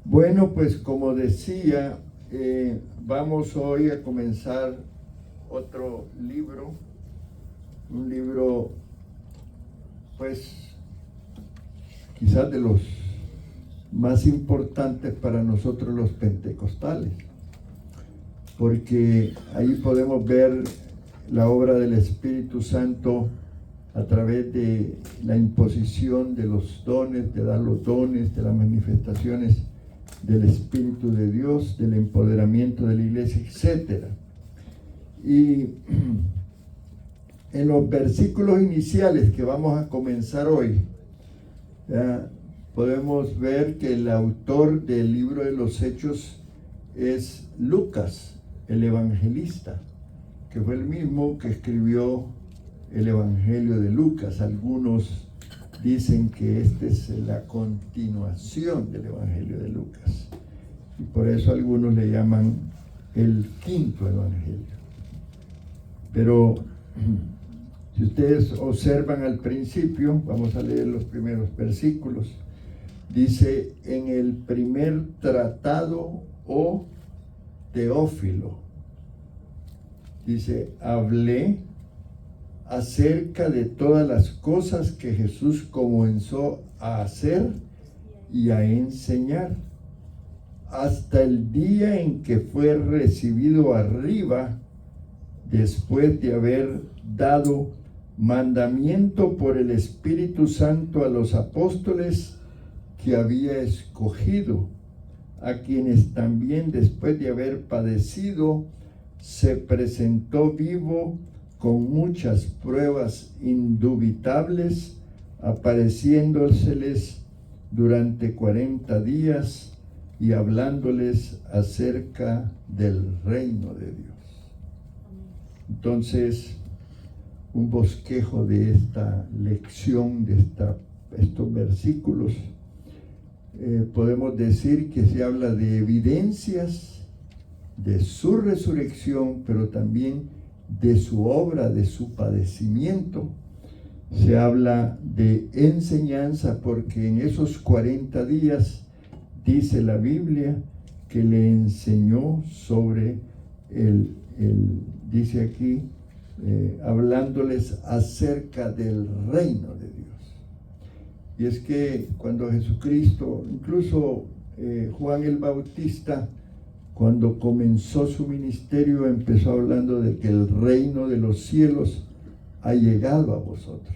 Bueno, pues como decía, vamos hoy a comenzar otro libro, un libro pues quizás de los más importantes para nosotros los pentecostales, porque ahí podemos ver la obra del Espíritu Santo a través de la imposición de los dones, de dar los dones, de las manifestaciones del Espíritu de Dios, del empoderamiento de la iglesia, etc. Y en los versículos iniciales que vamos a comenzar hoy, podemos ver que el autor del libro de los Hechos es Lucas, el evangelista, que fue el mismo que escribió el Evangelio de Lucas. Algunos dicen que esta es la continuación del Evangelio de Lucas, y por eso algunos le llaman el quinto Evangelio. Pero si ustedes observan al principio, vamos a leer los primeros versículos, dice: en el primer tratado, oh Teófilo, dice, hablé acerca de todas las cosas que Jesús comenzó a hacer y a enseñar, hasta el día en que fue recibido arriba, después de haber dado mandamiento por el Espíritu Santo a los apóstoles que había escogido, a quienes también después de haber padecido se presentó vivo con muchas pruebas indubitables, apareciéndoseles durante 40 días y hablándoles acerca del reino de Dios. Entonces, un bosquejo de esta lección, de estos versículos, podemos decir que se habla de evidencias de su resurrección, pero también de su obra, de su padecimiento. Se habla de enseñanza, porque en esos 40 días dice la Biblia que le enseñó sobre dice aquí, hablándoles acerca del reino de Dios. Y es que cuando Jesucristo, incluso Juan el Bautista, cuando comenzó su ministerio, empezó hablando de que el reino de los cielos ha llegado a vosotros.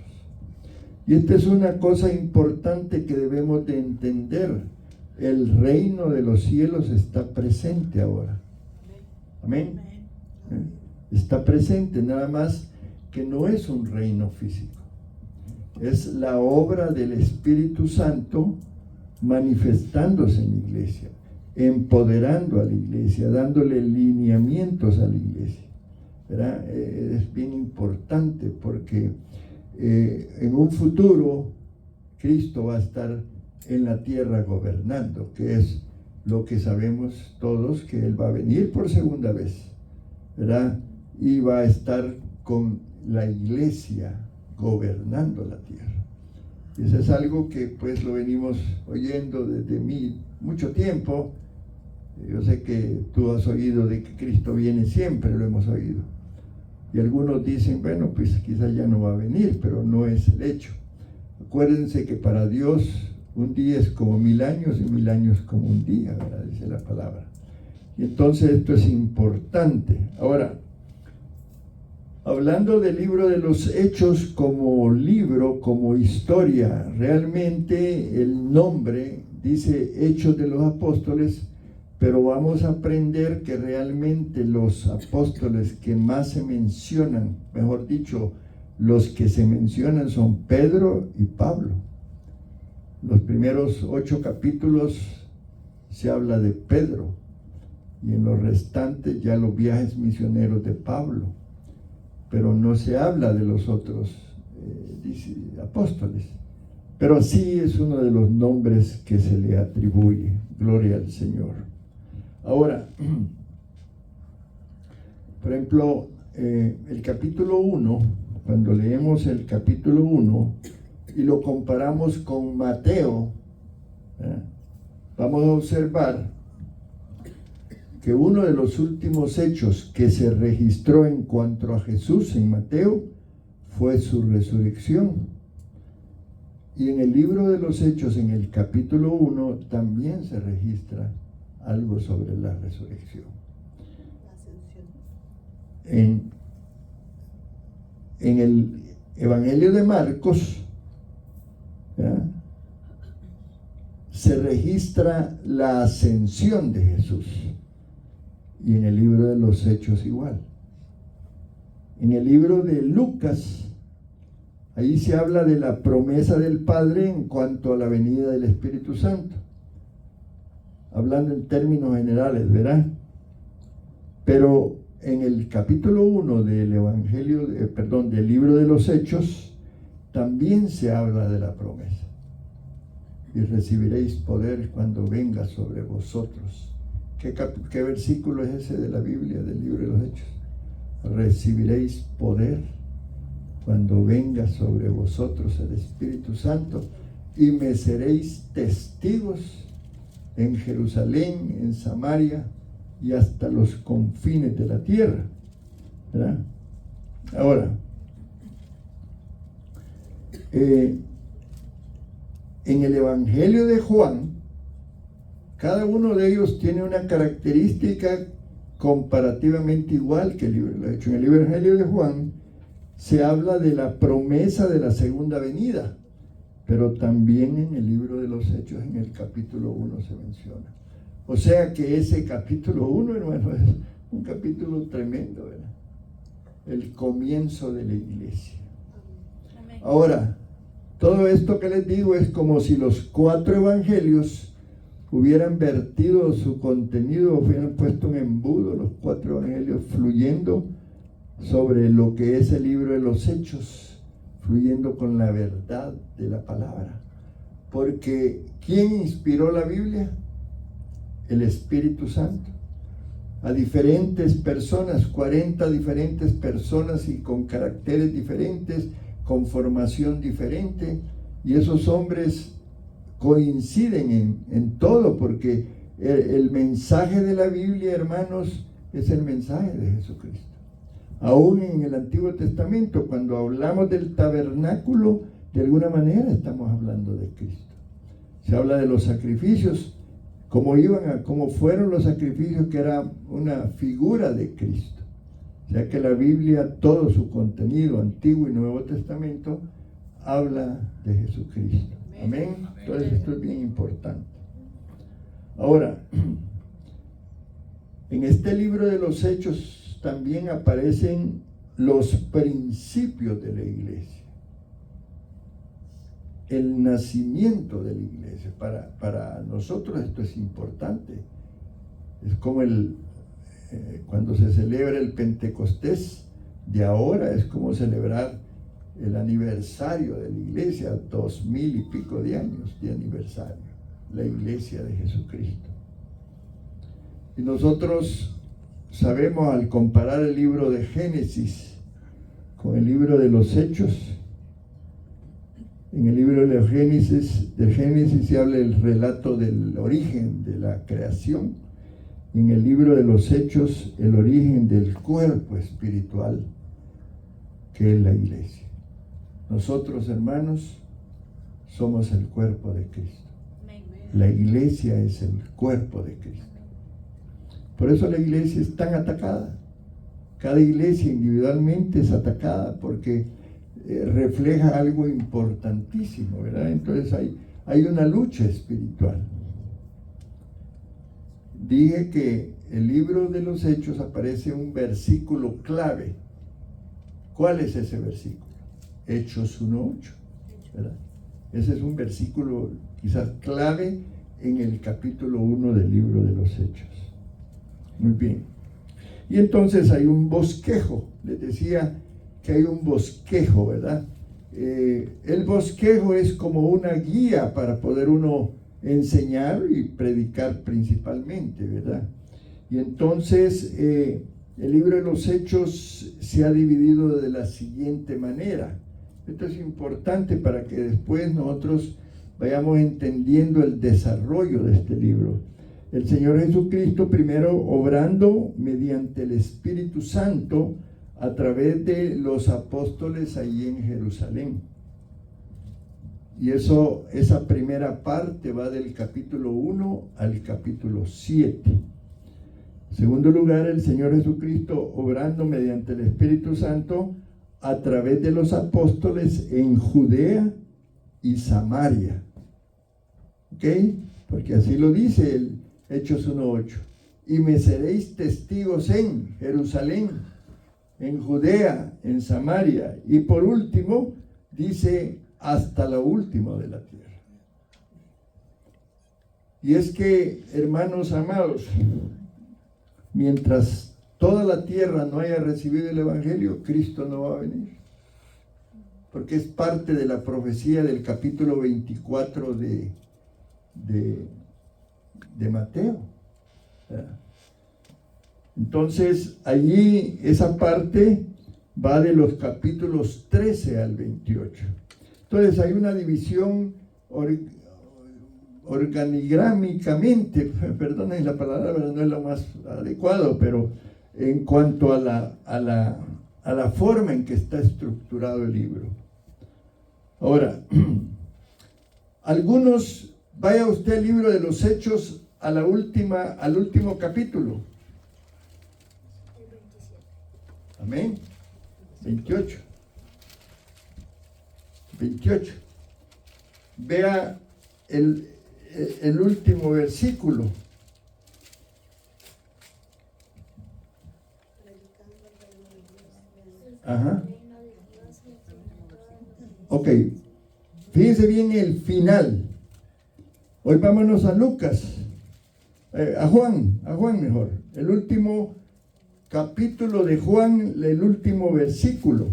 Y esta es una cosa importante que debemos de entender. El reino de los cielos está presente ahora. Amén. Está presente, nada más que no es un reino físico. Es la obra del Espíritu Santo manifestándose en la iglesia, empoderando a la iglesia, dándole lineamientos a la iglesia, ¿verdad? Es bien importante porque en un futuro Cristo va a estar en la tierra gobernando, que es lo que sabemos todos, que Él va a venir por segunda vez, ¿verdad? Y va a estar con la iglesia gobernando la tierra. Y eso es algo que pues lo venimos oyendo desde mucho tiempo. Yo sé que tú has oído de que Cristo viene siempre, lo hemos oído. Y algunos dicen, bueno, pues quizás ya no va a venir, pero no es el hecho. Acuérdense que para Dios un día es como 1000 años y 1000 años como un día, ¿verdad? Dice la palabra. Y entonces esto es importante. Ahora, hablando del libro de los Hechos como libro, como historia, realmente el nombre dice Hechos de los Apóstoles, pero vamos a aprender que realmente los apóstoles que más se mencionan, mejor dicho, los que se mencionan son Pedro y Pablo. Los primeros 8 capítulos se habla de Pedro, y en los restantes ya los viajes misioneros de Pablo, pero no se habla de los otros apóstoles. Pero sí es uno de los nombres que se le atribuye. Gloria al Señor. Ahora, por ejemplo, el capítulo 1, cuando leemos el capítulo 1 y lo comparamos con Mateo, vamos a observar que uno de los últimos hechos que se registró en cuanto a Jesús en Mateo fue su resurrección. Y en el libro de los Hechos, en el capítulo 1, también se registra algo sobre la resurrección. En el Evangelio de Marcos, ¿verdad?, se registra la ascensión de Jesús. Y en el libro de los Hechos igual. En el libro de Lucas, ahí se habla de la promesa del Padre en cuanto a la venida del Espíritu Santo. Hablando en términos generales, ¿verdad? Pero en el capítulo 1 del del libro de los Hechos, también se habla de la promesa. Y recibiréis poder cuando venga sobre vosotros. ¿Qué versículo es ese de la Biblia, del libro de los Hechos? Recibiréis poder cuando venga sobre vosotros el Espíritu Santo y me seréis testigos en Jerusalén, en Samaria y hasta los confines de la tierra, ¿verdad? Ahora, en el Evangelio de Juan, cada uno de ellos tiene una característica comparativamente igual que el libro de los Hechos. En el Evangelio de Juan se habla de la promesa de la segunda venida, pero también en el libro de los Hechos, en el capítulo 1 se menciona. O sea que ese capítulo 1, hermano, es un capítulo tremendo, ¿verdad? El comienzo de la iglesia. Ahora, todo esto que les digo es como si los 4 evangelios hubieran vertido su contenido, hubieran puesto un embudo, los 4 evangelios fluyendo sobre lo que es el libro de los Hechos, fluyendo con la verdad de la palabra. Porque ¿quién inspiró la Biblia? El Espíritu Santo. A diferentes personas, 40 diferentes personas y con caracteres diferentes, con formación diferente, y esos hombres coinciden en todo, porque el mensaje de la Biblia, hermanos, es el mensaje de Jesucristo. Aún en el Antiguo Testamento, cuando hablamos del tabernáculo, de alguna manera estamos hablando de Cristo. Se habla de los sacrificios, cómo fueron los sacrificios, que era una figura de Cristo. O sea que la Biblia, todo su contenido, Antiguo y Nuevo Testamento, habla de Jesucristo. Amén. Entonces esto es bien importante. Ahora, en este libro de los Hechos también aparecen los principios de la iglesia, el nacimiento de la iglesia. Para nosotros esto es importante. Es como cuando se celebra el Pentecostés de ahora, es como celebrar el aniversario de la iglesia, 2000 y pico de años de aniversario, la iglesia de Jesucristo. Y nosotros sabemos, al comparar el libro de Génesis con el libro de los Hechos, en el libro de Génesis se habla del relato del origen de la creación. En el libro de los Hechos, el origen del cuerpo espiritual, que es la iglesia. Nosotros, hermanos, somos el cuerpo de Cristo. La iglesia es el cuerpo de Cristo. Por eso la iglesia es tan atacada. Cada iglesia individualmente es atacada porque refleja algo importantísimo, ¿verdad? Entonces hay una lucha espiritual. Dije que el libro de los Hechos aparece un versículo clave. ¿Cuál es ese versículo? Hechos 1:8, ¿verdad? Ese es un versículo quizás clave en el capítulo 1 del libro de los Hechos. Muy bien. Y entonces hay un bosquejo. Les decía que hay un bosquejo, ¿verdad? El bosquejo es como una guía para poder uno enseñar y predicar principalmente, ¿verdad? Y entonces el libro de los Hechos se ha dividido de la siguiente manera. Esto es importante para que después nosotros vayamos entendiendo el desarrollo de este libro. El Señor Jesucristo primero obrando mediante el Espíritu Santo a través de los apóstoles allí en Jerusalén. Y esa primera parte va del capítulo 1 al capítulo 7. En segundo lugar, el Señor Jesucristo obrando mediante el Espíritu Santo a través de los apóstoles en Judea y Samaria. ¿Ok? Porque así lo dice el Hechos 1:8. Y me seréis testigos en Jerusalén, en Judea, en Samaria. Y por último, dice, hasta lo último de la tierra. Y es que, hermanos amados, mientras toda la tierra no haya recibido el Evangelio, Cristo no va a venir. Porque es parte de la profecía del capítulo 24 de Mateo. Entonces, allí esa parte va de los capítulos 13 al 28. Entonces, hay una división organigrámicamente, perdonen la palabra, pero no es lo más adecuado, pero en cuanto a la forma en que está estructurado el libro. Ahora, algunos, vaya usted al libro de los Hechos, al último capítulo. Amén. 28. Vea el último versículo. Ajá. Ok. Fíjense bien el final. Hoy vámonos a Lucas. A Juan mejor. El último capítulo de Juan, el último versículo.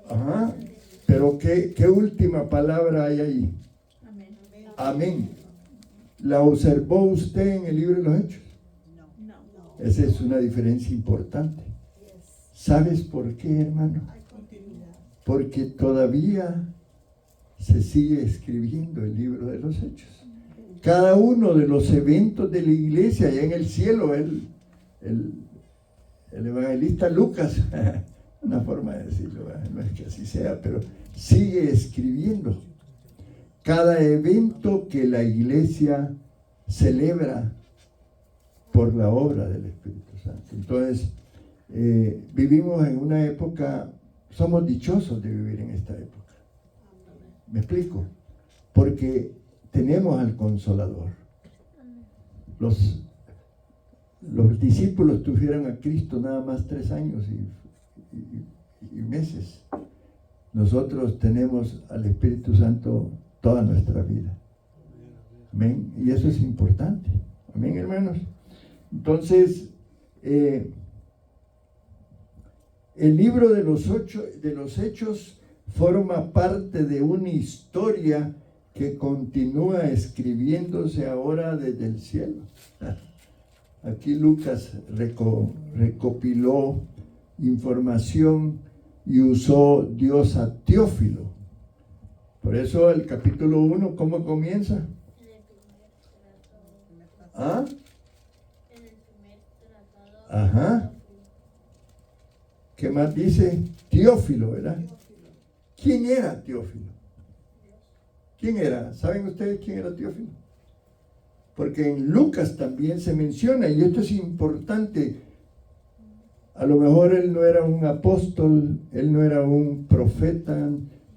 Ajá. Pero ¿qué última palabra hay ahí? Amén. Amén. ¿La observó usted en el libro de los Hechos? No. Esa es una diferencia importante. ¿Sabes por qué, hermano? Porque todavía se sigue escribiendo el libro de los Hechos. Cada uno de los eventos de la iglesia allá en el cielo, el evangelista Lucas, una forma de decirlo, no es que así sea, pero sigue escribiendo cada evento que la iglesia celebra por la obra del Espíritu Santo. Entonces, vivimos en una época, somos dichosos de vivir en esta época. ¿Me explico? Porque tenemos al Consolador. Los discípulos tuvieron a Cristo nada más 3 años y meses. Nosotros tenemos al Espíritu Santo toda nuestra vida. Amén. Y eso es importante. Amén, hermanos. Entonces, el libro de los Hechos forma parte de una historia que continúa escribiéndose ahora desde el cielo. Aquí Lucas recopiló información y usó Dios a Teófilo. Por eso el capítulo 1, ¿cómo comienza? ¿Ah? Ajá. ¿Qué más dice? Teófilo, ¿verdad? ¿Quién era Teófilo? ¿Quién era? ¿Saben ustedes quién era Teófilo? Porque en Lucas también se menciona, y esto es importante. A lo mejor él no era un apóstol, él no era un profeta,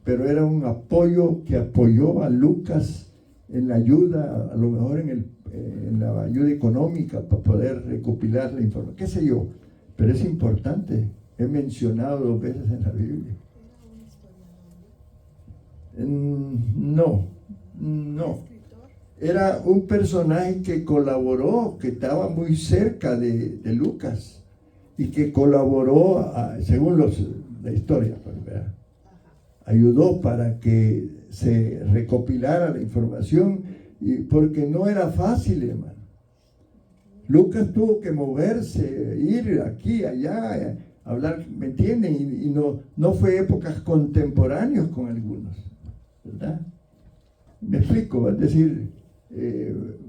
pero era un apoyo que apoyó a Lucas en la ayuda, a lo mejor en la ayuda económica para poder recopilar la información, qué sé yo, pero es importante. He mencionado 2 veces en la Biblia. No. Era un personaje que colaboró, que estaba muy cerca de Lucas y que colaboró, según la historia, ¿verdad? Ayudó para que se recopilara la información, porque no era fácil, hermano. Lucas tuvo que moverse, ir aquí, allá, hablar, ¿me entienden? Y no fue épocas contemporáneas con algunos, ¿verdad? Me explico, es decir,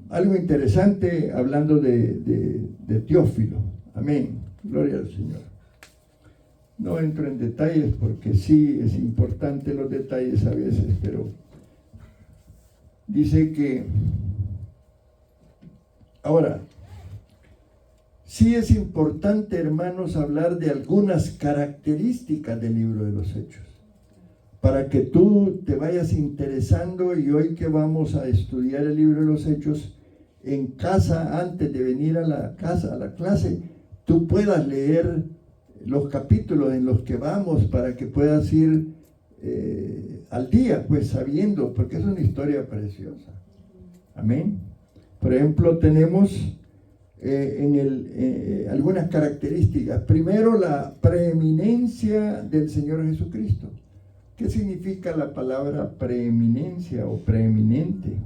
algo interesante hablando de Teófilo. Amén, gloria al Señor. No entro en detalles porque sí es importante los detalles a veces, pero dice que ahora, sí es importante, hermanos, hablar de algunas características del libro de los Hechos, para que tú te vayas interesando, y hoy que vamos a estudiar el libro de los Hechos, en casa, antes de venir a la clase, tú puedas leer los capítulos en los que vamos, para que puedas ir al día, pues sabiendo, porque es una historia preciosa. Amén. Por ejemplo, tenemos algunas características. Primero, la preeminencia del Señor Jesucristo. ¿Qué significa la palabra preeminencia o preeminente?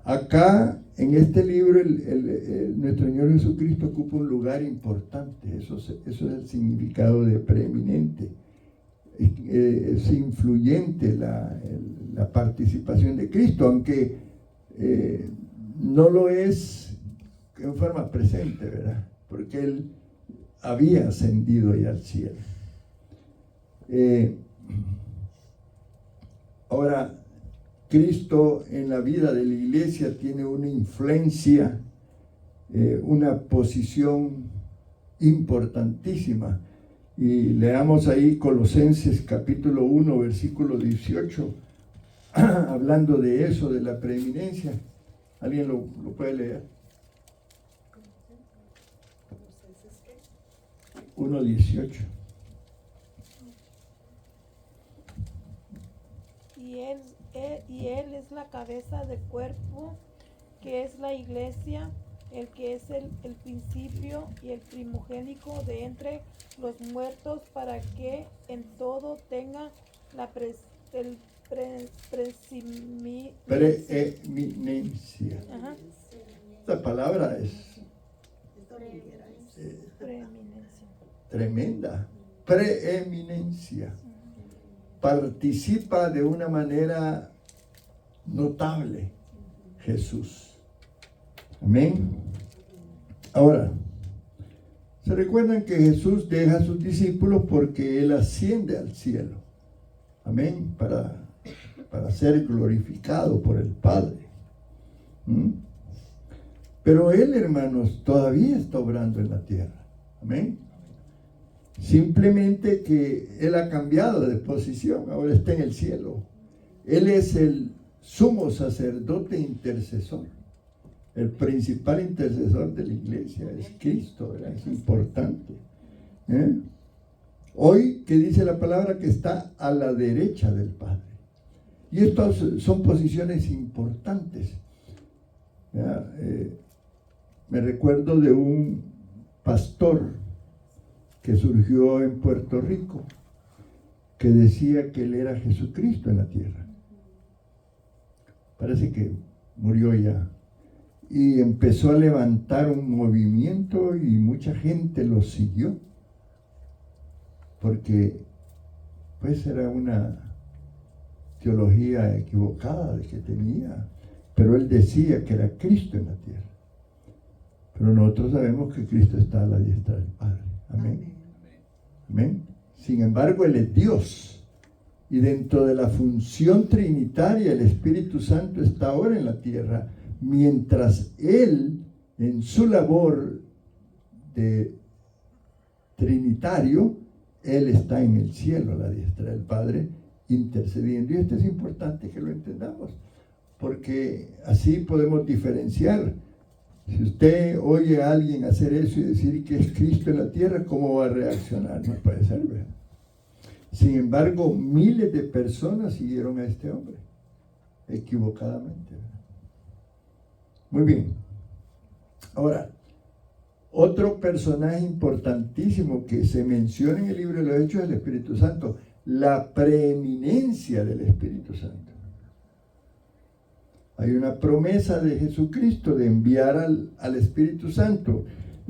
Acá, en este libro, nuestro Señor Jesucristo ocupa un lugar importante. Eso es el significado de preeminente. Es influyente la participación de Cristo, aunque no lo es en forma presente, ¿verdad? Porque Él había ascendido ya al cielo. Ahora, Cristo en la vida de la iglesia tiene una influencia, una posición importantísima. Y leamos ahí Colosenses capítulo 1, versículo 18, hablando de eso, de la preeminencia. ¿Alguien lo puede leer? 1:18. Y él es la cabeza del cuerpo, que es la iglesia, el que es el principio y el primogénito de entre los muertos, para que en todo tenga la preeminencia. Ajá. Esta palabra es Preeminencia. tremenda. Preeminencia. Participa de una manera notable Jesús. Amén. Ahora, ¿se recuerdan que Jesús deja a sus discípulos porque Él asciende al cielo? Amén. Para ser glorificado por el Padre. Pero Él, hermanos, todavía está obrando en la tierra. Amén. Simplemente que Él ha cambiado de posición, ahora está en el cielo. Él es el sumo sacerdote intercesor. El principal intercesor de la iglesia es Cristo, ¿verdad? Es importante. Hoy, que dice la palabra, que está a la derecha del Padre. Y estas son posiciones importantes. Me recuerdo de un pastor que surgió en Puerto Rico, que decía que Él era Jesucristo en la tierra. Parece que murió ya. Y empezó a levantar un movimiento y mucha gente lo siguió, porque pues era una teología equivocada de que tenía, pero él decía que era Cristo en la tierra. Pero nosotros sabemos que Cristo está a la diestra del Padre. Amén. Amén. Sin embargo, Él es Dios. Y dentro de la función trinitaria, el Espíritu Santo está ahora en la tierra, mientras Él, en su labor de trinitario, Él está en el cielo, a la diestra del Padre, intercediendo. Y esto es importante que lo entendamos, porque así podemos diferenciar. Si usted oye a alguien hacer eso y decir que es Cristo en la tierra, ¿cómo va a reaccionar? No puede ser, ¿verdad? Sin embargo, miles de personas siguieron a este hombre, equivocadamente, ¿verdad? Muy bien. Ahora, otro personaje importantísimo que se menciona en el libro de los Hechos es el Espíritu Santo, la preeminencia del Espíritu Santo. Hay una promesa de Jesucristo de enviar al Espíritu Santo.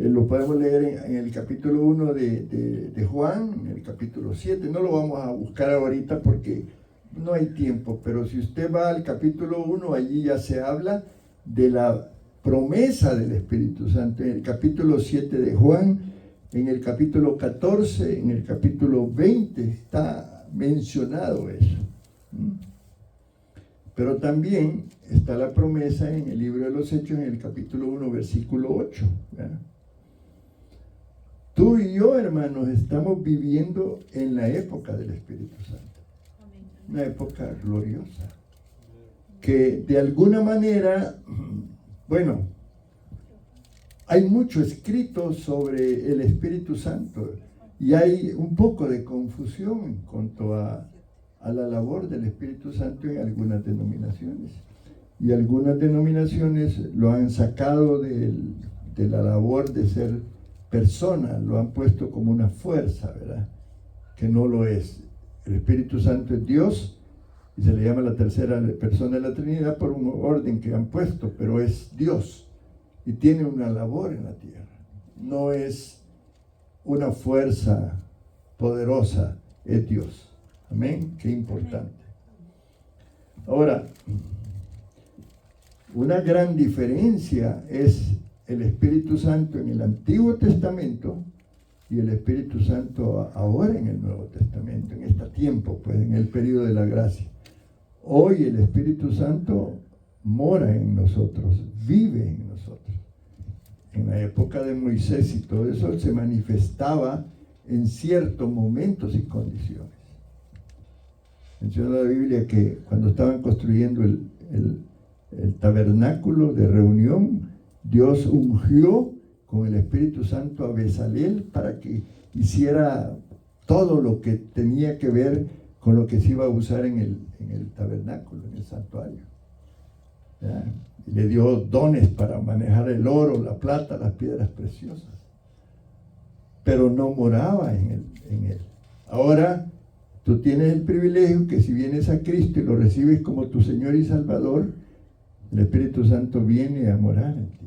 Lo podemos leer en el capítulo 1 de Juan, en el capítulo 7. No lo vamos a buscar ahorita porque no hay tiempo, pero si usted va al capítulo 1, allí ya se habla de la promesa del Espíritu Santo. En el capítulo 7 de Juan, en el capítulo 14, en el capítulo 20 está mencionado eso. Pero también está la promesa en el libro de los Hechos, en el capítulo 1, versículo 8. ¿Verdad? Tú y yo, hermanos, estamos viviendo en la época del Espíritu Santo. Una época gloriosa. Que de alguna manera, bueno, hay mucho escrito sobre el Espíritu Santo y hay un poco de confusión en cuanto a la labor del Espíritu Santo en algunas denominaciones. Y algunas denominaciones lo han sacado de la labor de ser persona, lo han puesto como una fuerza, ¿verdad? Que no lo es. El Espíritu Santo es Dios y se le llama la tercera persona de la Trinidad por un orden que han puesto, pero es Dios y tiene una labor en la tierra. No es una fuerza poderosa, es Dios. Amén, qué importante. Ahora, una gran diferencia es el Espíritu Santo en el Antiguo Testamento y el Espíritu Santo ahora en el Nuevo Testamento, en este tiempo, pues en el periodo de la gracia. Hoy el Espíritu Santo mora en nosotros, vive en nosotros. En la época de Moisés y todo eso se manifestaba en ciertos momentos y condiciones. Menciona la Biblia que cuando estaban construyendo el tabernáculo de reunión, Dios ungió con el Espíritu Santo a Bezalel para que hiciera todo lo que tenía que ver con lo que se iba a usar en el tabernáculo, en el santuario. ¿Ya? Y le dio dones para manejar el oro, la plata, las piedras preciosas. Pero no moraba en él. Ahora tú tienes el privilegio que si vienes a Cristo y lo recibes como tu Señor y Salvador, el Espíritu Santo viene a morar en ti.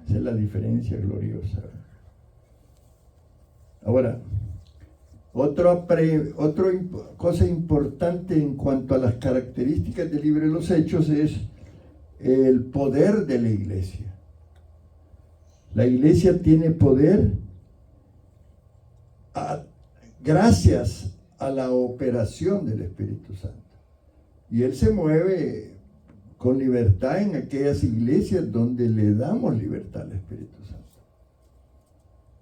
Esa es la diferencia gloriosa. Ahora, otra cosa importante en cuanto a las características del libro de los Hechos es el poder de la iglesia. La iglesia tiene poder gracias a la operación del Espíritu Santo. Y Él se mueve con libertad en aquellas iglesias donde le damos libertad al Espíritu Santo.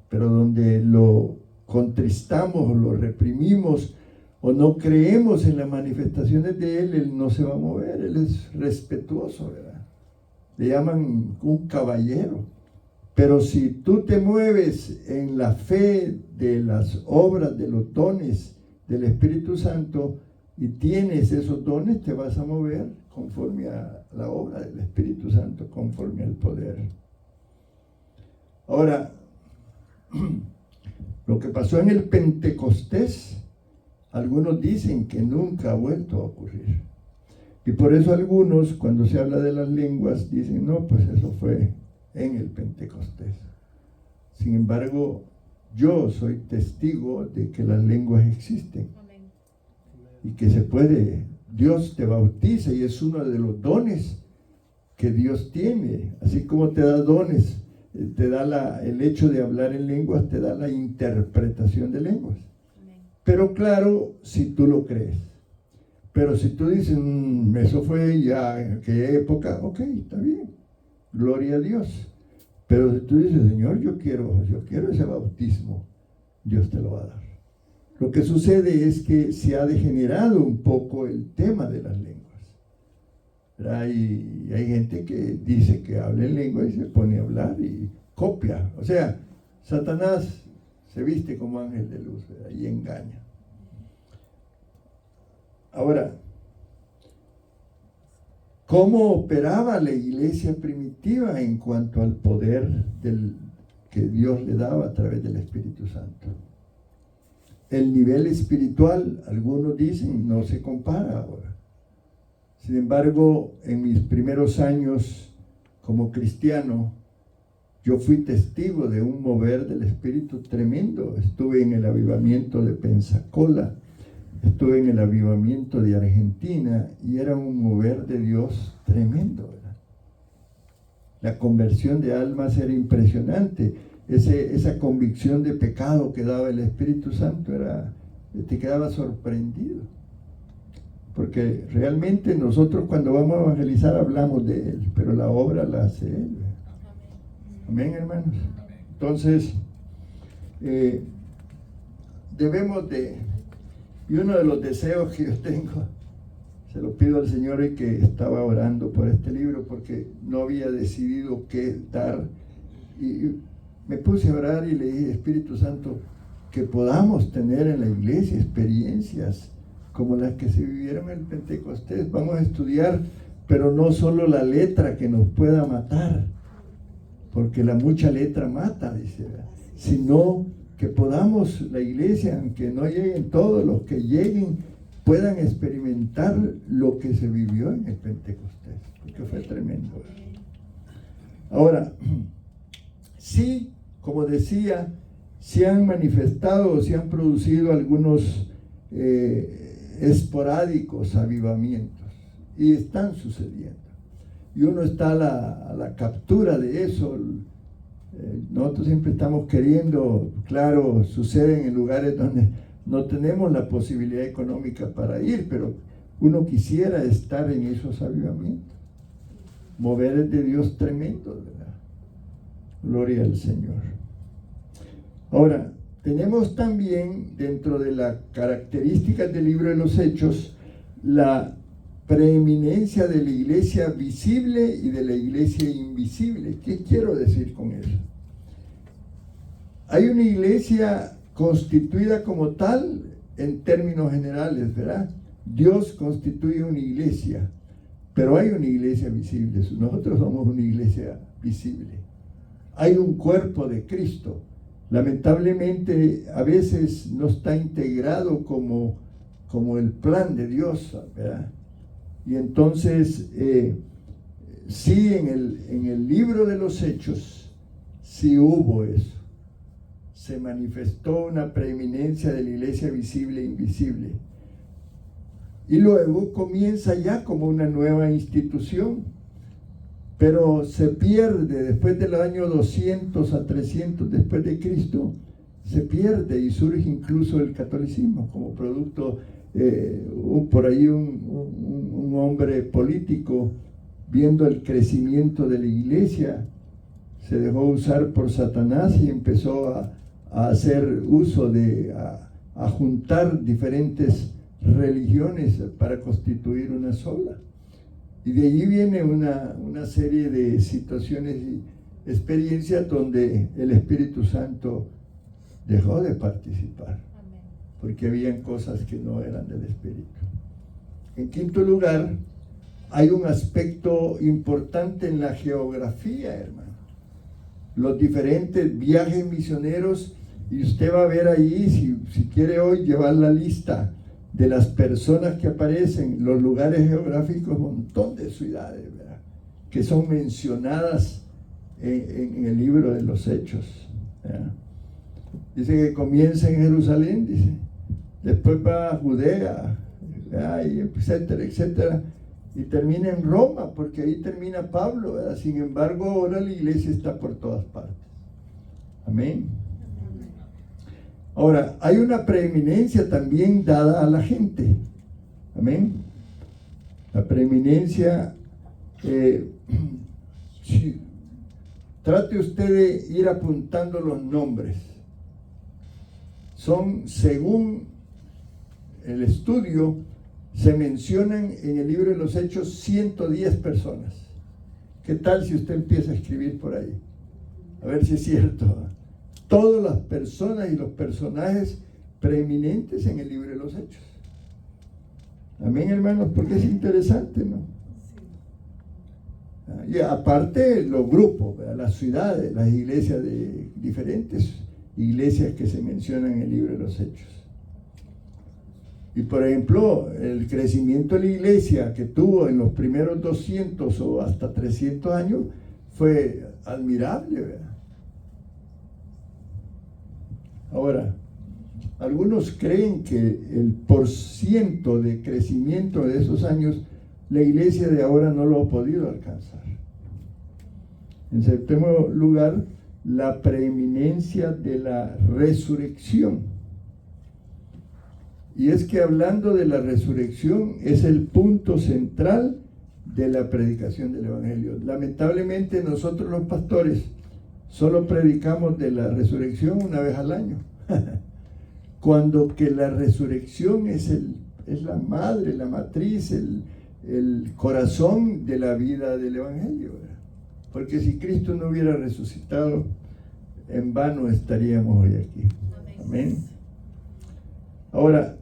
Pero donde lo contristamos o lo reprimimos o no creemos en las manifestaciones de Él no se va a mover. Él es respetuoso, ¿verdad? Le llaman un caballero. Pero si tú te mueves en la fe de las obras, de los dones del Espíritu Santo y tienes esos dones, te vas a mover conforme a la obra del Espíritu Santo, conforme al poder. Ahora, lo que pasó en el Pentecostés, algunos dicen que nunca ha vuelto a ocurrir. Y por eso algunos, cuando se habla de las lenguas, dicen, no, pues eso fue en el Pentecostés. Sin embargo, yo soy testigo de que las lenguas existen. Amén. Y que se puede, Dios te bautiza y es uno de los dones que Dios tiene. Así como te da dones, te da el hecho de hablar en lenguas, te da la interpretación de lenguas. Amén. Pero claro, si tú lo crees. Pero si tú dices, eso fue ya en aquella época, ok, está bien, gloria a Dios. Pero si tú dices, Señor, yo quiero ese bautismo, Dios te lo va a dar. Lo que sucede es que se ha degenerado un poco el tema de las lenguas. Y hay gente que dice que habla en lengua y se pone a hablar y copia. O sea, Satanás se viste como ángel de luz, ¿verdad? Y engaña. Ahora, ¿cómo operaba la iglesia primitiva en cuanto al poder que Dios le daba a través del Espíritu Santo? El nivel espiritual, algunos dicen, no se compara ahora. Sin embargo, en mis primeros años como cristiano, Yo fui testigo de un mover del Espíritu tremendo. Estuve en el avivamiento de Pensacola, estuve en el avivamiento de Argentina y era un mover de Dios tremendo, ¿verdad? La conversión de almas era impresionante. Esa convicción de pecado que daba el Espíritu Santo te quedaba sorprendido. Porque realmente nosotros cuando vamos a evangelizar hablamos de Él, pero la obra la hace Él, ¿verdad? Amén, hermanos. Entonces, debemos de, y uno de los deseos que yo tengo, se lo pido al Señor hoy que estaba orando por este libro, porque no había decidido qué dar, y me puse a orar y le dije, Espíritu Santo, que podamos tener en la iglesia experiencias como las que se vivieron en el Pentecostés. Vamos a estudiar, pero no solo la letra que nos pueda matar, porque la mucha letra mata, dice, sino que podamos, la iglesia, aunque no lleguen todos, los que lleguen puedan experimentar lo que se vivió en el Pentecostés, porque fue tremendo. Ahora, sí, como decía, se han manifestado o se han producido algunos esporádicos avivamientos y están sucediendo. Y uno está a la captura de eso. Nosotros siempre estamos queriendo, claro, suceden en lugares donde no tenemos la posibilidad económica para ir, pero uno quisiera estar en esos avivamientos. Moveres de Dios tremendos, ¿verdad? Gloria al Señor. Ahora, tenemos también dentro de las características del libro de los Hechos la preeminencia de la iglesia visible y de la iglesia invisible. ¿Qué quiero decir con eso? Hay una iglesia constituida como tal en términos generales, ¿verdad? Dios constituye una iglesia, pero hay una iglesia visible. Nosotros somos una iglesia visible. Hay un cuerpo de Cristo. Lamentablemente a veces no está integrado como el plan de Dios, ¿verdad? Y entonces sí, en el libro de los Hechos sí hubo eso. Se manifestó una preeminencia de la iglesia visible e invisible. Y luego comienza ya como una nueva institución. Pero se pierde después del año 200 a 300 después de Cristo, se pierde y surge incluso el catolicismo como producto, por ahí un hombre político, viendo el crecimiento de la iglesia, se dejó usar por Satanás y empezó a hacer uso a juntar diferentes religiones para constituir una sola. Y de allí viene una serie de situaciones y experiencias donde el Espíritu Santo dejó de participar, porque habían cosas que no eran del Espíritu. En quinto lugar, hay un aspecto importante en la geografía, hermano. Los diferentes viajes misioneros, y usted va a ver ahí, si quiere hoy llevar la lista de las personas que aparecen, los lugares geográficos, un montón de ciudades, ¿verdad?, que son mencionadas en el libro de los Hechos, ¿verdad? Dice que comienza en Jerusalén, dice, después va a Judea, ¿verdad?, y etcétera, etcétera, y termina en Roma, porque ahí termina Pablo, ¿verdad? Sin embargo, ahora la iglesia está por todas partes. Amén. Ahora, hay una preeminencia también dada a la gente. Amén. La preeminencia, trate usted de ir apuntando los nombres. Son, según el estudio, se mencionan en el libro de los Hechos 110 personas. ¿Qué tal si usted empieza a escribir por ahí? A ver si es cierto. Todas las personas y los personajes preeminentes en el libro de los Hechos. Amén, hermanos, porque es interesante, ¿no? Y aparte los grupos, ¿verdad?, las ciudades, las iglesias de diferentes iglesias que se mencionan en el libro de los Hechos. Y por ejemplo, el crecimiento de la iglesia que tuvo en los primeros 200 o hasta 300 años fue admirable, ¿verdad? Ahora, algunos creen que el porciento de crecimiento de esos años, la iglesia de ahora no lo ha podido alcanzar. En séptimo lugar, la preeminencia de la resurrección. Y es que hablando de la resurrección es el punto central de la predicación del Evangelio. Lamentablemente nosotros los pastores solo predicamos de la resurrección una vez al año, cuando que la resurrección es la madre, la matriz, el corazón de la vida del Evangelio, ¿verdad? Porque si Cristo no hubiera resucitado, en vano estaríamos hoy aquí. Amén. Ahora,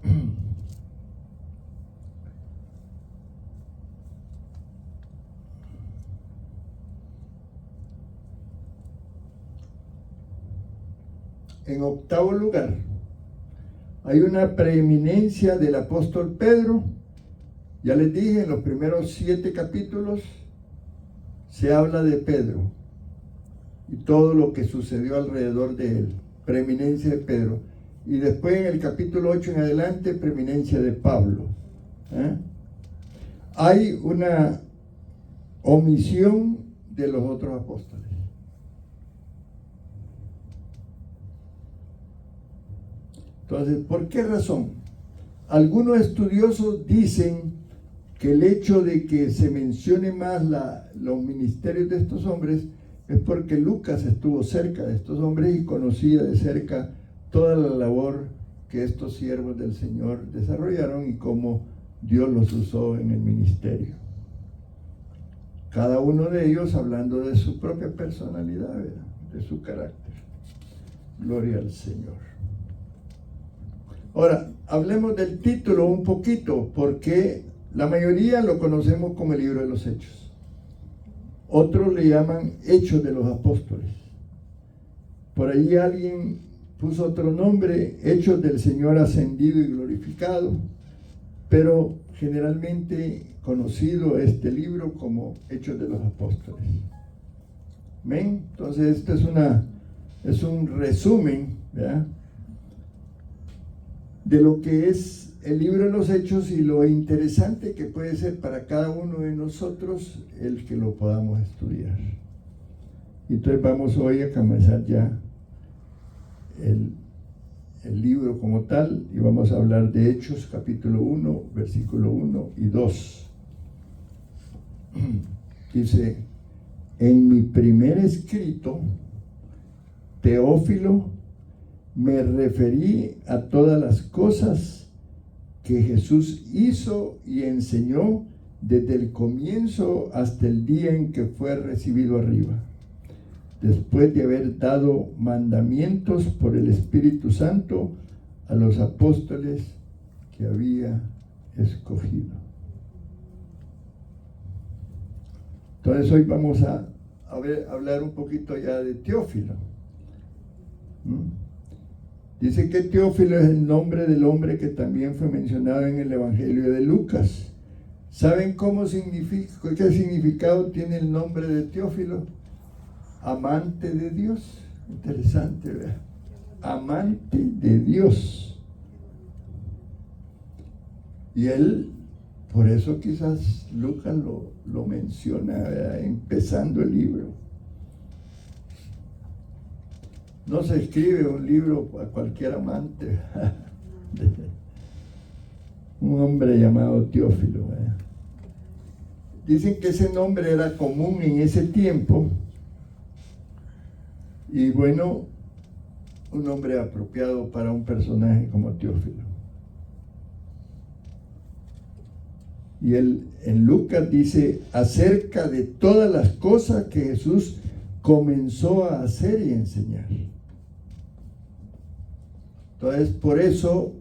en octavo lugar, hay una preeminencia del apóstol Pedro. Ya les dije, en los primeros 7 capítulos se habla de Pedro y todo lo que sucedió alrededor de él. Preeminencia de Pedro. Y después en el capítulo 8 en adelante, preeminencia de Pablo. Hay una omisión de los otros apóstoles. Entonces, ¿por qué razón? Algunos estudiosos dicen que el hecho de que se mencione más los ministerios de estos hombres es porque Lucas estuvo cerca de estos hombres y conocía de cerca toda la labor que estos siervos del Señor desarrollaron y cómo Dios los usó en el ministerio. Cada uno de ellos hablando de su propia personalidad, ¿verdad? De su carácter. Gloria al Señor. Ahora, hablemos del título un poquito, porque la mayoría lo conocemos como el libro de los Hechos. Otros le llaman Hechos de los Apóstoles. Por ahí alguien puso otro nombre, Hechos del Señor ascendido y glorificado, pero generalmente conocido este libro como Hechos de los Apóstoles. ¿Amén? Entonces esto es un resumen, ¿verdad?, de lo que es el libro de los Hechos y lo interesante que puede ser para cada uno de nosotros el que lo podamos estudiar. Entonces vamos hoy a comenzar ya el libro como tal y vamos a hablar de Hechos capítulo 1, versículo 1 y 2. Dice: en mi primer escrito, Teófilo, me referí a todas las cosas que Jesús hizo y enseñó desde el comienzo hasta el día en que fue recibido arriba, después de haber dado mandamientos por el Espíritu Santo a los apóstoles que había escogido. Entonces hoy vamos a hablar un poquito ya de Teófilo. Dice que Teófilo es el nombre del hombre que también fue mencionado en el Evangelio de Lucas. ¿Saben qué significado tiene el nombre de Teófilo? Amante de Dios. Interesante, ¿verdad? Amante de Dios. Y él, por eso quizás Lucas lo menciona, ¿verdad?, empezando el libro. No se escribe un libro a cualquier amante. Un hombre llamado Teófilo, ¿verdad? Dicen que ese nombre era común en ese tiempo. Y bueno, un nombre apropiado para un personaje como Teófilo. Y él en Lucas dice acerca de todas las cosas que Jesús comenzó a hacer y enseñar. Entonces, por eso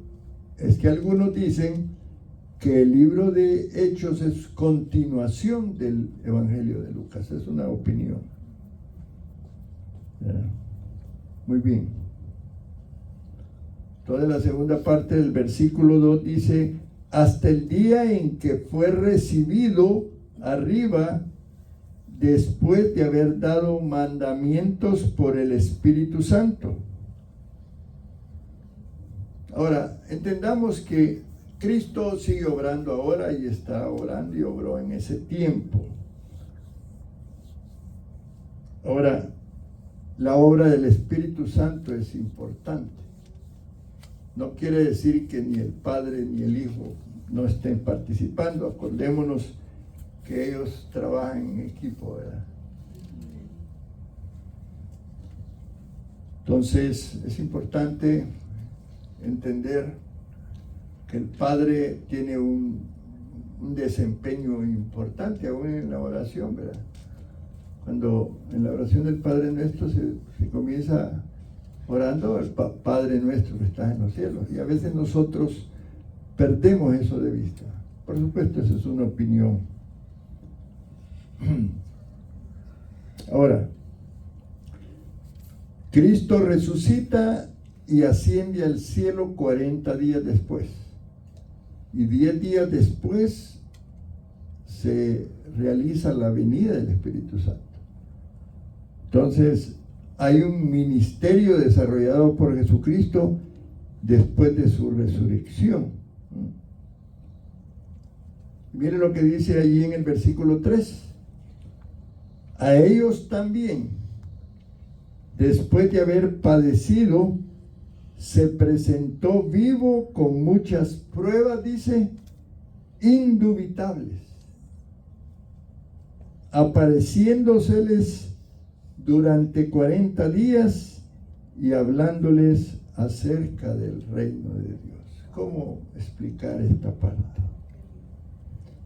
es que algunos dicen que el libro de Hechos es continuación del Evangelio de Lucas. Es una opinión. Muy bien. Entonces, la segunda parte del versículo 2 dice: hasta el día en que fue recibido arriba, después de haber dado mandamientos por el Espíritu Santo. Ahora, entendamos que Cristo sigue obrando ahora y está obrando y obró en ese tiempo. Ahora, la obra del Espíritu Santo es importante. No quiere decir que ni el Padre ni el Hijo no estén participando. Acordémonos que ellos trabajan en equipo, ¿verdad? Entonces, es importante entender que el Padre tiene un desempeño importante aún en la oración, ¿verdad? Cuando en la oración del Padre Nuestro se comienza orando al Padre Nuestro que estás en los cielos, y a veces nosotros perdemos eso de vista. Por supuesto, esa es una opinión. Ahora, Cristo resucita y asciende al cielo 40 días después. Y 10 días después se realiza la venida del Espíritu Santo. Entonces, hay un ministerio desarrollado por Jesucristo después de su resurrección. Miren lo que dice allí en el versículo 3. A ellos también, después de haber padecido, se presentó vivo con muchas pruebas, dice, indubitables, apareciéndoseles durante 40 días y hablándoles acerca del reino de Dios. ¿Cómo explicar esta parte?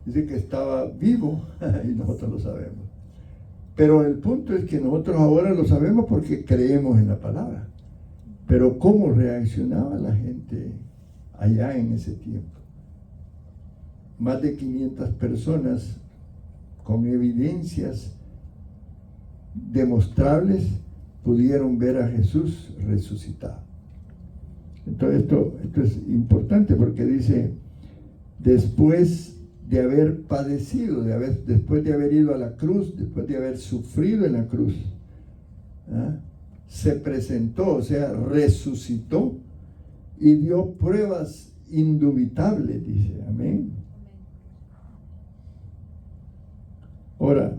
Dice que estaba vivo y nosotros lo sabemos. Pero el punto es que nosotros ahora lo sabemos porque creemos en la palabra. Pero ¿cómo reaccionaba la gente allá en ese tiempo? Más de 500 personas con evidencias demostrables pudieron ver a Jesús resucitado. Entonces esto es importante porque dice, después de haber padecido, después de haber ido a la cruz, después de haber sufrido en la cruz, se presentó, o sea, resucitó y dio pruebas indubitables, dice, amén. Ahora,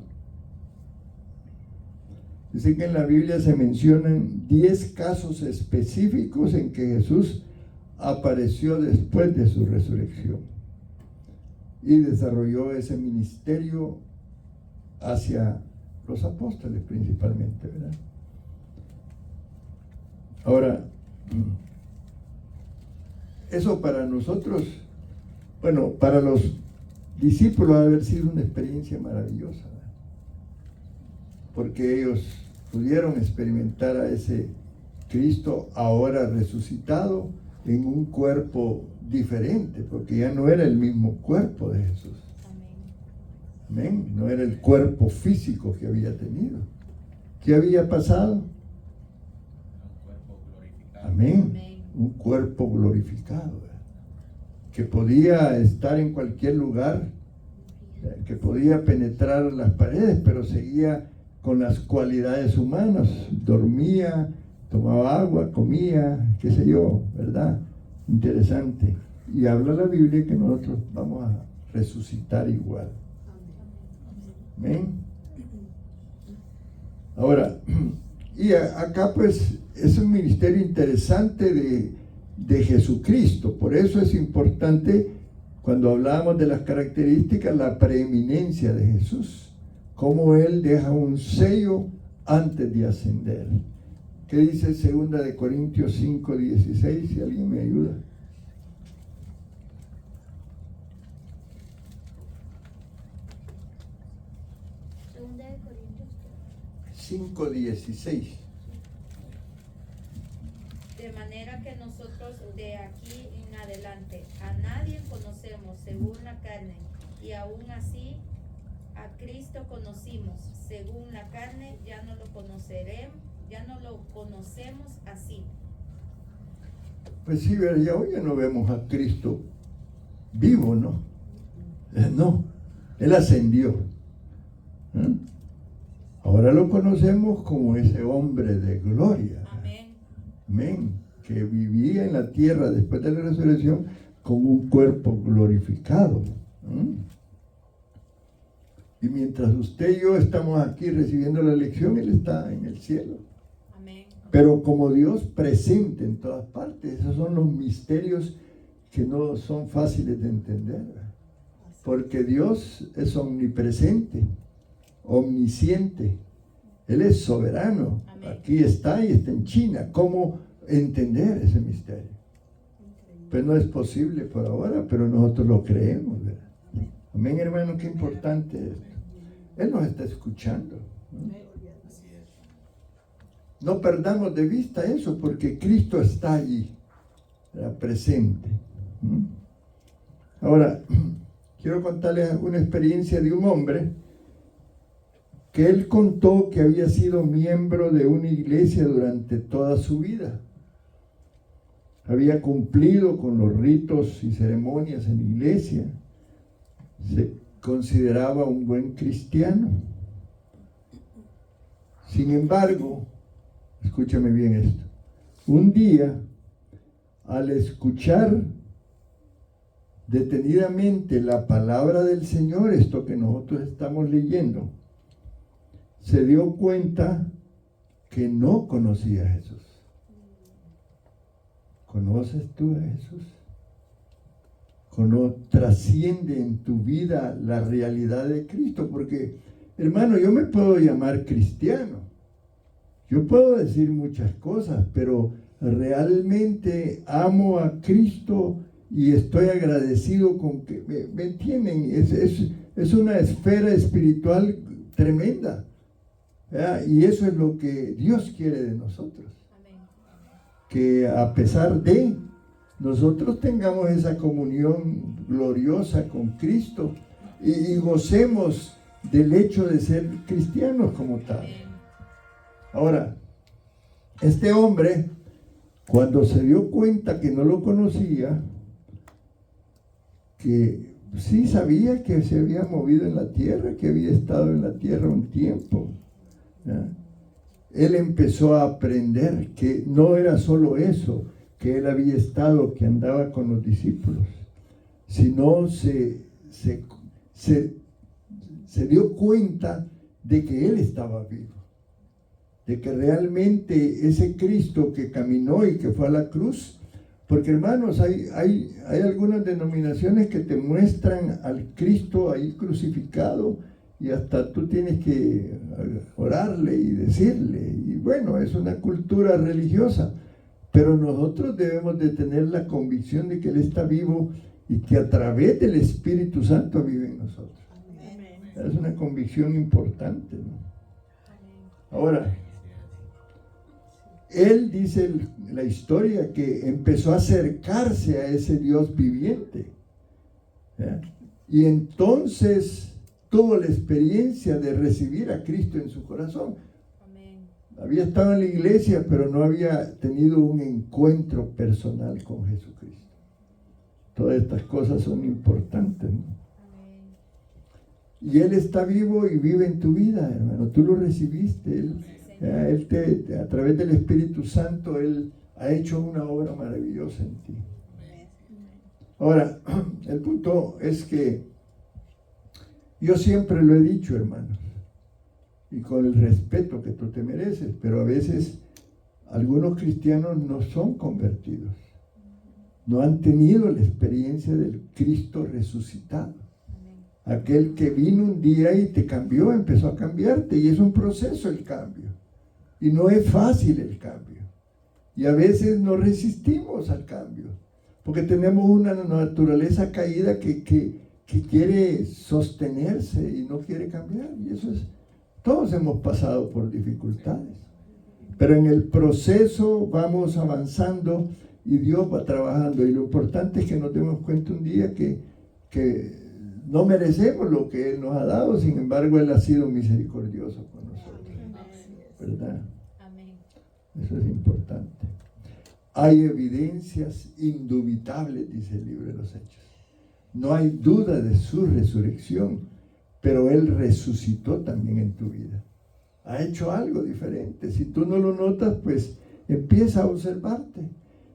dice que en la Biblia se mencionan 10 casos específicos en que Jesús apareció después de su resurrección y desarrolló ese ministerio hacia los apóstoles principalmente, ¿verdad? Ahora, eso para nosotros, bueno, para los discípulos ha haber sido una experiencia maravillosa, ¿verdad? Porque ellos pudieron experimentar a ese Cristo ahora resucitado en un cuerpo diferente, porque ya no era el mismo cuerpo de Jesús. Amén. No era el cuerpo físico que había tenido. ¿Qué había pasado? Amén. Un cuerpo glorificado, ¿verdad? Que podía estar en cualquier lugar, que podía penetrar las paredes, pero seguía con las cualidades humanas. Dormía, tomaba agua, comía, qué sé yo, ¿verdad? Interesante. Y habla la Biblia que nosotros vamos a resucitar igual. Amén. Ahora, y acá pues es un ministerio interesante de Jesucristo. Por eso es importante, cuando hablamos de las características, la preeminencia de Jesús. Cómo Él deja un sello antes de ascender. ¿Qué dice 2 de Corintios 5:16? Si alguien me ayuda. 5:16. De manera que nosotros de aquí en adelante a nadie conocemos según la carne, y aún así a Cristo conocimos según la carne, ya no lo conocemos así. Pues sí, ya hoy ya no vemos a Cristo vivo, ¿no? No, Él ascendió. Ahora lo conocemos como ese hombre de gloria. Amén. Amén. que vivía en la tierra después de la resurrección con un cuerpo glorificado. Y mientras usted y yo estamos aquí recibiendo la lección, Él está en el cielo. Amén. Pero como Dios presente en todas partes, esos son los misterios que no son fáciles de entender. Porque Dios es omnipresente, omnisciente. Él es soberano. Amén. Aquí está y está en China. ¿Cómo entender ese misterio? Pues no es posible por ahora, pero nosotros lo creemos, ¿verdad? Amén, hermano, qué importante es esto. Él nos está escuchando, ¿no? No perdamos de vista eso, porque Cristo está allí, ¿verdad? Presente. Ahora, quiero contarles una experiencia de un hombre que él contó que había sido miembro de una iglesia durante toda su vida. Había cumplido con los ritos y ceremonias en la iglesia. Se consideraba un buen cristiano. Sin embargo, escúchame bien esto. Un día, al escuchar detenidamente la palabra del Señor, esto que nosotros estamos leyendo, se dio cuenta que no conocía a Jesús. ¿Conoces tú a Jesús? Trasciende en tu vida la realidad de Cristo, porque, hermano, yo me puedo llamar cristiano, yo puedo decir muchas cosas, pero realmente amo a Cristo y estoy agradecido con que, ¿me entienden? Es una esfera espiritual tremenda, ¿verdad? Y eso es lo que Dios quiere de nosotros. Amén. Que a pesar de nosotros tengamos esa comunión gloriosa con Cristo y gocemos del hecho de ser cristianos como tal. Ahora, este hombre, cuando se dio cuenta que no lo conocía, que sí sabía que se había movido en la tierra, que había estado en la tierra un tiempo, ¿ya? Él empezó a aprender que no era solo eso, que él había estado, que andaba con los discípulos, sino se dio cuenta de que él estaba vivo, de que realmente ese Cristo que caminó y que fue a la cruz, porque hermanos, hay algunas denominaciones que te muestran al Cristo ahí crucificado y hasta tú tienes que orarle y decirle, y bueno, es una cultura religiosa. Pero nosotros debemos de tener la convicción de que Él está vivo y que a través del Espíritu Santo vive en nosotros. Amén. Es una convicción importante, ¿no? Ahora, él dice la historia que empezó a acercarse a ese Dios viviente, ¿ya? Y entonces tuvo la experiencia de recibir a Cristo en su corazón. Había estado en la iglesia, pero no había tenido un encuentro personal con Jesucristo. Todas estas cosas son importantes, ¿no? Y Él está vivo y vive en tu vida, hermano. Tú lo recibiste. Él a través del Espíritu Santo, Él ha hecho una obra maravillosa en ti. Ahora, el punto es que yo siempre lo he dicho, hermanos, y con el respeto que tú te mereces, pero a veces algunos cristianos no son convertidos, no han tenido la experiencia del Cristo resucitado, aquel que vino un día y te cambió, empezó a cambiarte, y es un proceso el cambio, y no es fácil el cambio, y a veces no resistimos al cambio, porque tenemos una naturaleza caída que quiere sostenerse y no quiere cambiar, y eso es. Todos hemos pasado por dificultades, pero en el proceso vamos avanzando y Dios va trabajando. Y lo importante es que nos demos cuenta un día que no merecemos lo que Él nos ha dado, sin embargo, Él ha sido misericordioso con nosotros, ¿verdad? Amén. Eso es importante. Hay evidencias indubitables, dice el libro de los Hechos. No hay duda de su resurrección. Pero Él resucitó también en tu vida. Ha hecho algo diferente. Si tú no lo notas, pues empieza a observarte.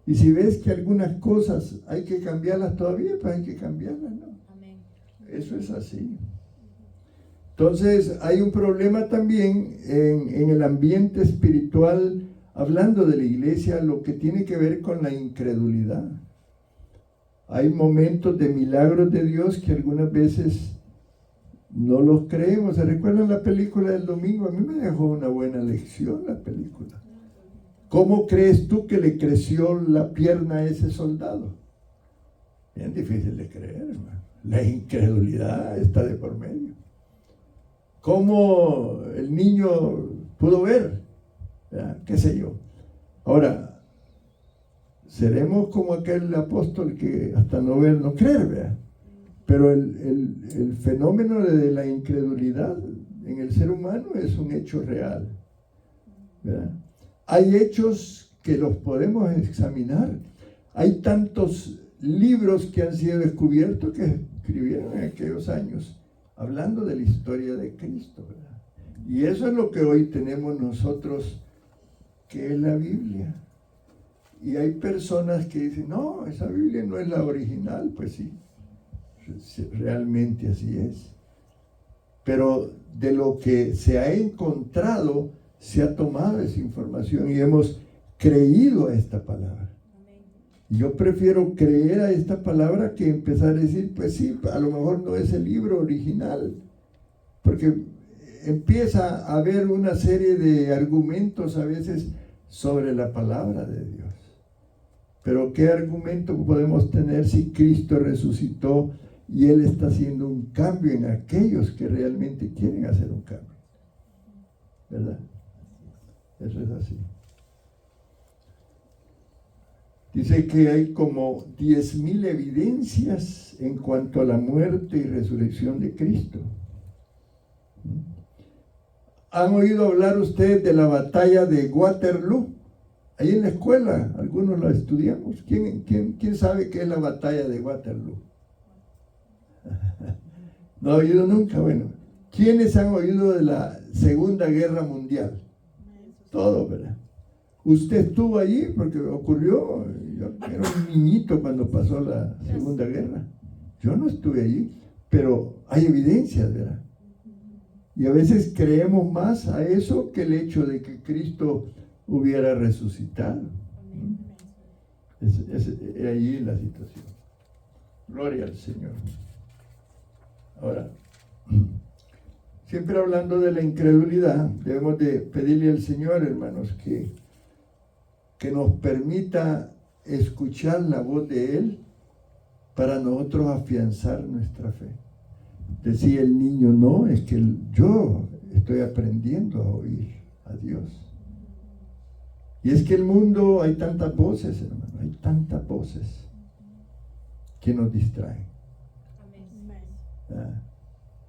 Y si ves que algunas cosas hay que cambiarlas todavía, pues hay que cambiarlas, ¿no? Amén. Eso es así. Entonces, hay un problema también en el ambiente espiritual, hablando de la iglesia, lo que tiene que ver con la incredulidad. Hay momentos de milagros de Dios que algunas veces no los creemos. ¿Se recuerdan la película del domingo? A mí me dejó una buena lección la película. ¿Cómo crees tú que le creció la pierna a ese soldado? Bien difícil de creer, hermano. La incredulidad está de por medio. ¿Cómo el niño pudo ver? ¿Verdad? ¿Qué sé yo? Ahora, seremos como aquel apóstol que hasta no ver, no creer, ¿verdad? Pero el fenómeno de la incredulidad en el ser humano es un hecho real, ¿verdad? Hay hechos que los podemos examinar. Hay tantos libros que han sido descubiertos que escribieron en aquellos años hablando de la historia de Cristo, ¿verdad? Y eso es lo que hoy tenemos nosotros, que es la Biblia. Y hay personas que dicen, no, esa Biblia no es la original. Pues sí, realmente así es. Pero de lo que se ha encontrado, se ha tomado esa información y hemos creído a esta palabra. Yo prefiero creer a esta palabra que empezar a decir, pues sí, a lo mejor no es el libro original, porque empieza a haber una serie de argumentos a veces sobre la palabra de Dios. Pero ¿qué argumento podemos tener si Cristo resucitó y Él está haciendo un cambio en aquellos que realmente quieren hacer un cambio? ¿Verdad? Eso es así. Dice que hay como 10,000 evidencias en cuanto a la muerte y resurrección de Cristo. ¿Han oído hablar ustedes de la batalla de Waterloo? Ahí en la escuela, algunos la estudiamos. ¿Quién sabe qué es la batalla de Waterloo? ¿No ha oído nunca? Bueno, ¿quiénes han oído de la Segunda Guerra Mundial? Todos, ¿verdad? Usted estuvo allí porque ocurrió. Yo era un niñito cuando pasó la Segunda Guerra. Yo no estuve allí, pero hay evidencias, ¿verdad? Y a veces creemos más a eso que el hecho de que Cristo hubiera resucitado. Es allí la situación. Gloria al Señor. Ahora, siempre hablando de la incredulidad, debemos de pedirle al Señor, hermanos, que nos permita escuchar la voz de Él para nosotros afianzar nuestra fe. Decía el niño, no, es que yo estoy aprendiendo a oír a Dios. Y es que el mundo, hay tantas voces, hermano, hay tantas voces que nos distraen. Ah,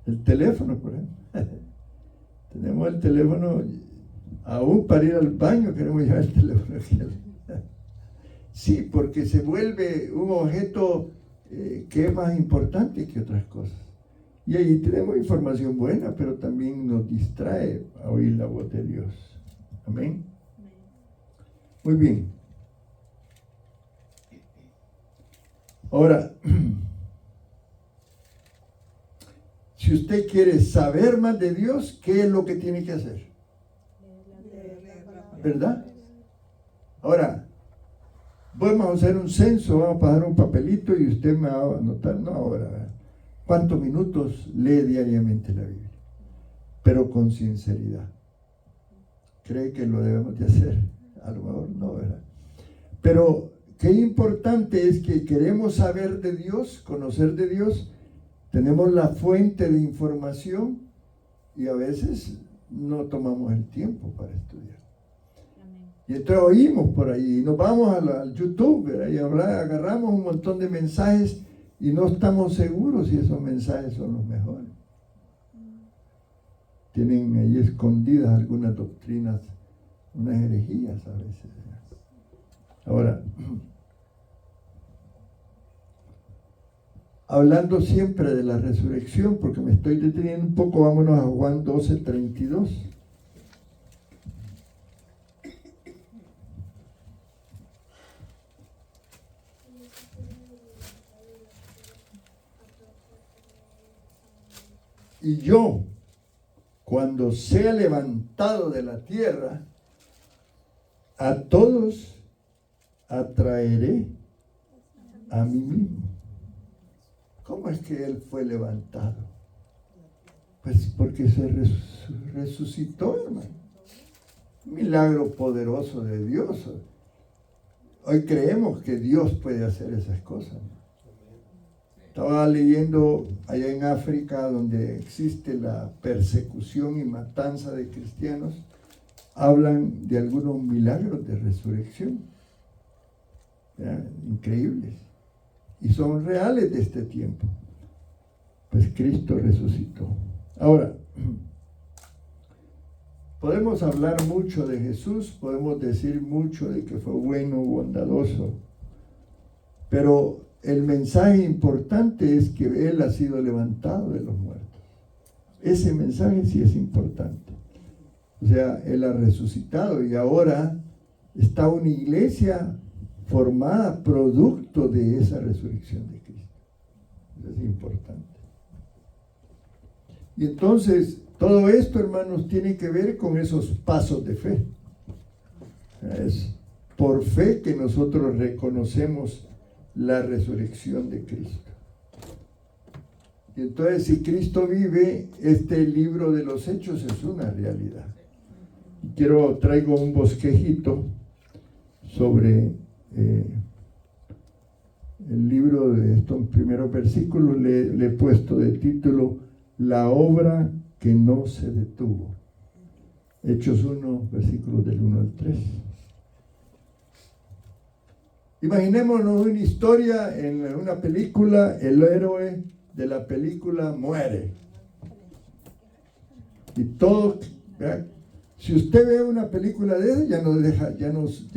el teléfono, por ejemplo. Tenemos el teléfono, aún para ir al baño queremos llevar el teléfono. Sí, porque se vuelve un objeto que es más importante que otras cosas. Y ahí tenemos información buena, pero también nos distrae a oír la voz de Dios. Amén. Muy bien. Ahora, si usted quiere saber más de Dios, ¿qué es lo que tiene que hacer? ¿Verdad? Ahora, vamos a hacer un censo, vamos a pasar un papelito y usted me va a anotar, no ahora, ¿verdad? ¿Cuántos minutos lee diariamente la Biblia? Pero con sinceridad. ¿Cree que lo debemos de hacer? A lo mejor no, ¿verdad? Pero qué importante es que queremos saber de Dios, conocer de Dios, tenemos la fuente de información y a veces no tomamos el tiempo para estudiar. Y entonces oímos por ahí, y nos vamos al YouTube, ¿verdad? Y agarramos un montón de mensajes y no estamos seguros si esos mensajes son los mejores. Tienen ahí escondidas algunas doctrinas, unas herejías a veces. Ahora, hablando siempre de la resurrección, porque me estoy deteniendo un poco, vámonos a Juan 12:32. Y yo, cuando sea levantado de la tierra, a todos atraeré a mí mismo. ¿Cómo es que Él fue levantado? Pues porque se resucitó, hermano. Milagro poderoso de Dios. Hoy creemos que Dios puede hacer esas cosas. Estaba leyendo allá en África, donde existe la persecución y matanza de cristianos, hablan de algunos milagros de resurrección. ¿Ya? Increíbles. Y son reales de este tiempo. Pues Cristo resucitó. Ahora, podemos hablar mucho de Jesús, podemos decir mucho de que fue bueno, bondadoso, pero el mensaje importante es que Él ha sido levantado de los muertos. Ese mensaje sí es importante. O sea, Él ha resucitado y ahora está una iglesia formada producto de esa resurrección de Cristo. Eso es importante. Y entonces, todo esto, hermanos, tiene que ver con esos pasos de fe. Es por fe que nosotros reconocemos la resurrección de Cristo. Y entonces, si Cristo vive, este libro de los Hechos es una realidad. Traigo un bosquejito sobre el libro de estos primeros versículos. Le he puesto de título La obra que no se detuvo. Hechos 1, versículos del 1 al 3. Imaginémonos una historia en una película. El héroe de la película muere. Y todo, ¿verdad? Si usted ve una película de esa, ya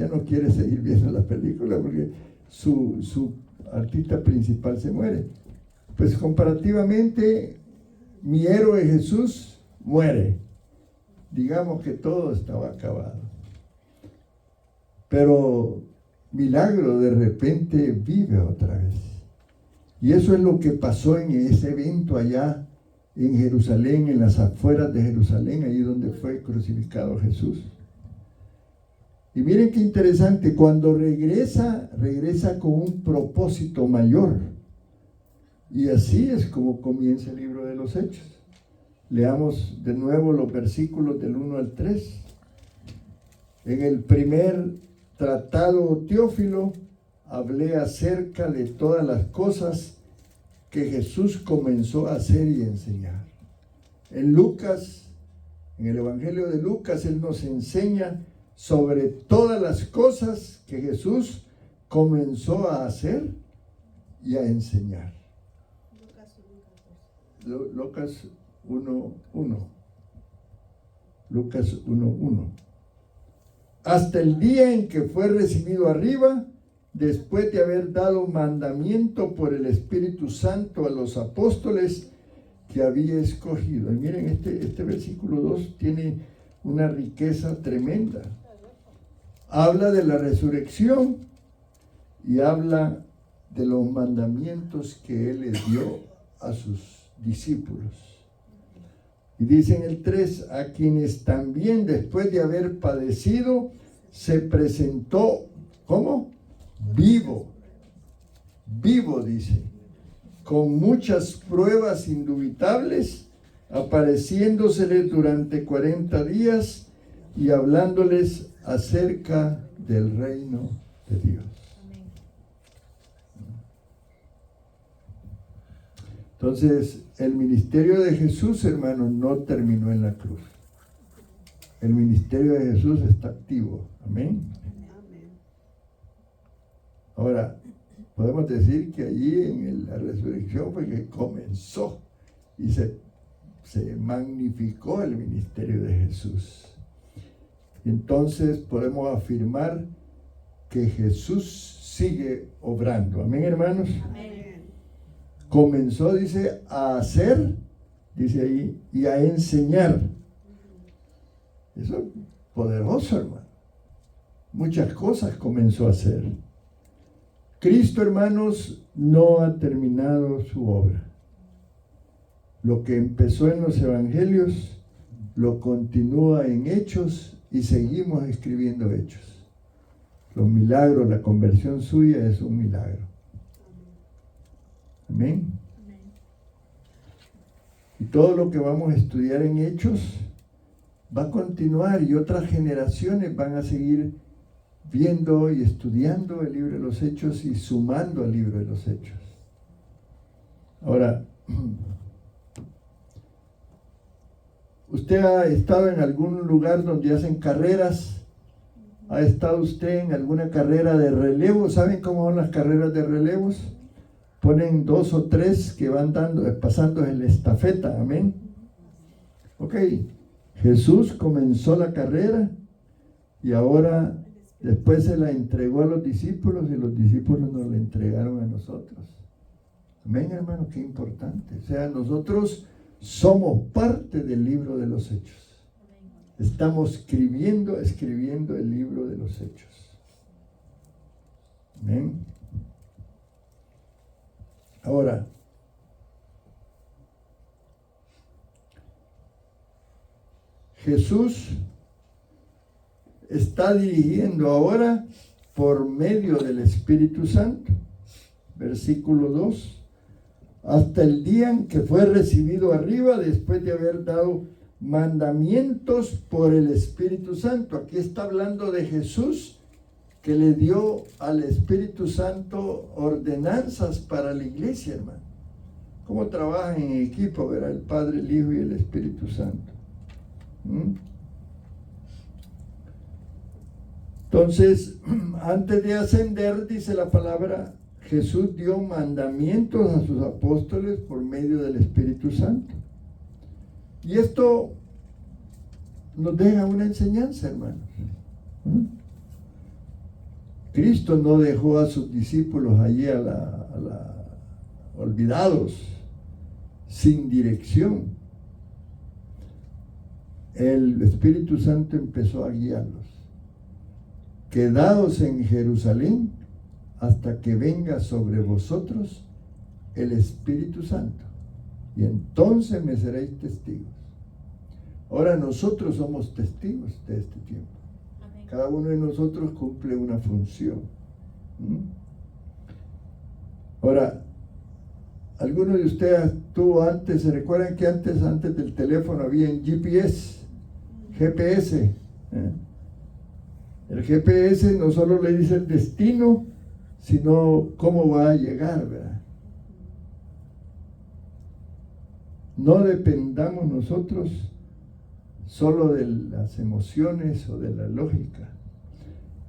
no quiere seguir viendo la película porque su artista principal se muere. Pues comparativamente, mi héroe Jesús muere. Digamos que todo estaba acabado. Pero milagro, de repente vive otra vez. Y eso es lo que pasó en ese evento allá en Jerusalén, en las afueras de Jerusalén, ahí donde fue crucificado Jesús. Y miren qué interesante, cuando regresa con un propósito mayor. Y así es como comienza el libro de los Hechos. Leamos de nuevo los versículos del 1 al 3. En el primer tratado, Teófilo, hablé acerca de todas las cosas que Jesús comenzó a hacer y enseñar. En Lucas, en el Evangelio de Lucas, él nos enseña sobre todas las cosas que Jesús comenzó a hacer y a enseñar. Lucas 1:1. Lucas 1:1. Hasta el día en que fue recibido arriba, después de haber dado mandamiento por el Espíritu Santo a los apóstoles que había escogido. Y miren, este versículo 2 tiene una riqueza tremenda. Habla de la resurrección y habla de los mandamientos que Él les dio a sus discípulos. Y dice en el 3, a quienes también después de haber padecido, se presentó, ¿cómo? Vivo, dice, con muchas pruebas indubitables, apareciéndoseles durante 40 días y hablándoles acerca del reino de Dios. Entonces, el ministerio de Jesús, hermanos, no terminó en la cruz. El ministerio de Jesús está activo. Amén. Ahora, podemos decir que allí en la resurrección fue que comenzó y se magnificó el ministerio de Jesús. Entonces podemos afirmar que Jesús sigue obrando. Amén, hermanos. Amén. Comenzó, dice, a hacer, dice ahí, y a enseñar. Eso es poderoso, hermano. Muchas cosas comenzó a hacer. Cristo, hermanos, no ha terminado su obra. Lo que empezó en los evangelios, lo continúa en Hechos y seguimos escribiendo Hechos. Los milagros, la conversión suya es un milagro. Amén. Y todo lo que vamos a estudiar en Hechos va a continuar y otras generaciones van a seguir viendo y estudiando el libro de los Hechos y sumando al libro de los Hechos. Ahora, ¿usted ha estado en algún lugar donde hacen carreras? ¿Ha estado usted en alguna carrera de relevo? ¿Saben cómo son las carreras de relevos? Ponen 2 o 3 que van pasando en la estafeta, amén. Ok, Jesús comenzó la carrera y ahora después se la entregó a los discípulos y los discípulos nos la entregaron a nosotros. Amén, hermano, qué importante. O sea, nosotros somos parte del libro de los Hechos. Estamos escribiendo el libro de los Hechos. Amén. Ahora, Jesús está dirigiendo ahora por medio del Espíritu Santo. Versículo 2. Hasta el día en que fue recibido arriba después de haber dado mandamientos por el Espíritu Santo. Aquí está hablando de Jesús que le dio al Espíritu Santo ordenanzas para la iglesia, hermano. ¿Cómo trabajan en equipo, verá? El Padre, el Hijo y el Espíritu Santo. Entonces, antes de ascender, dice la palabra, Jesús dio mandamientos a sus apóstoles por medio del Espíritu Santo. Y esto nos deja una enseñanza, hermanos. Cristo no dejó a sus discípulos allí olvidados, sin dirección. El Espíritu Santo empezó a guiarlos. Quedaos en Jerusalén hasta que venga sobre vosotros el Espíritu Santo, y entonces me seréis testigos. Ahora nosotros somos testigos de este tiempo. Amén. Cada uno de nosotros cumple una función. Ahora, algunos de ustedes tuvo antes, ¿se recuerdan que antes del teléfono había en GPS? El GPS no solo le dice el destino, sino cómo va a llegar, ¿verdad? No dependamos nosotros solo de las emociones o de la lógica.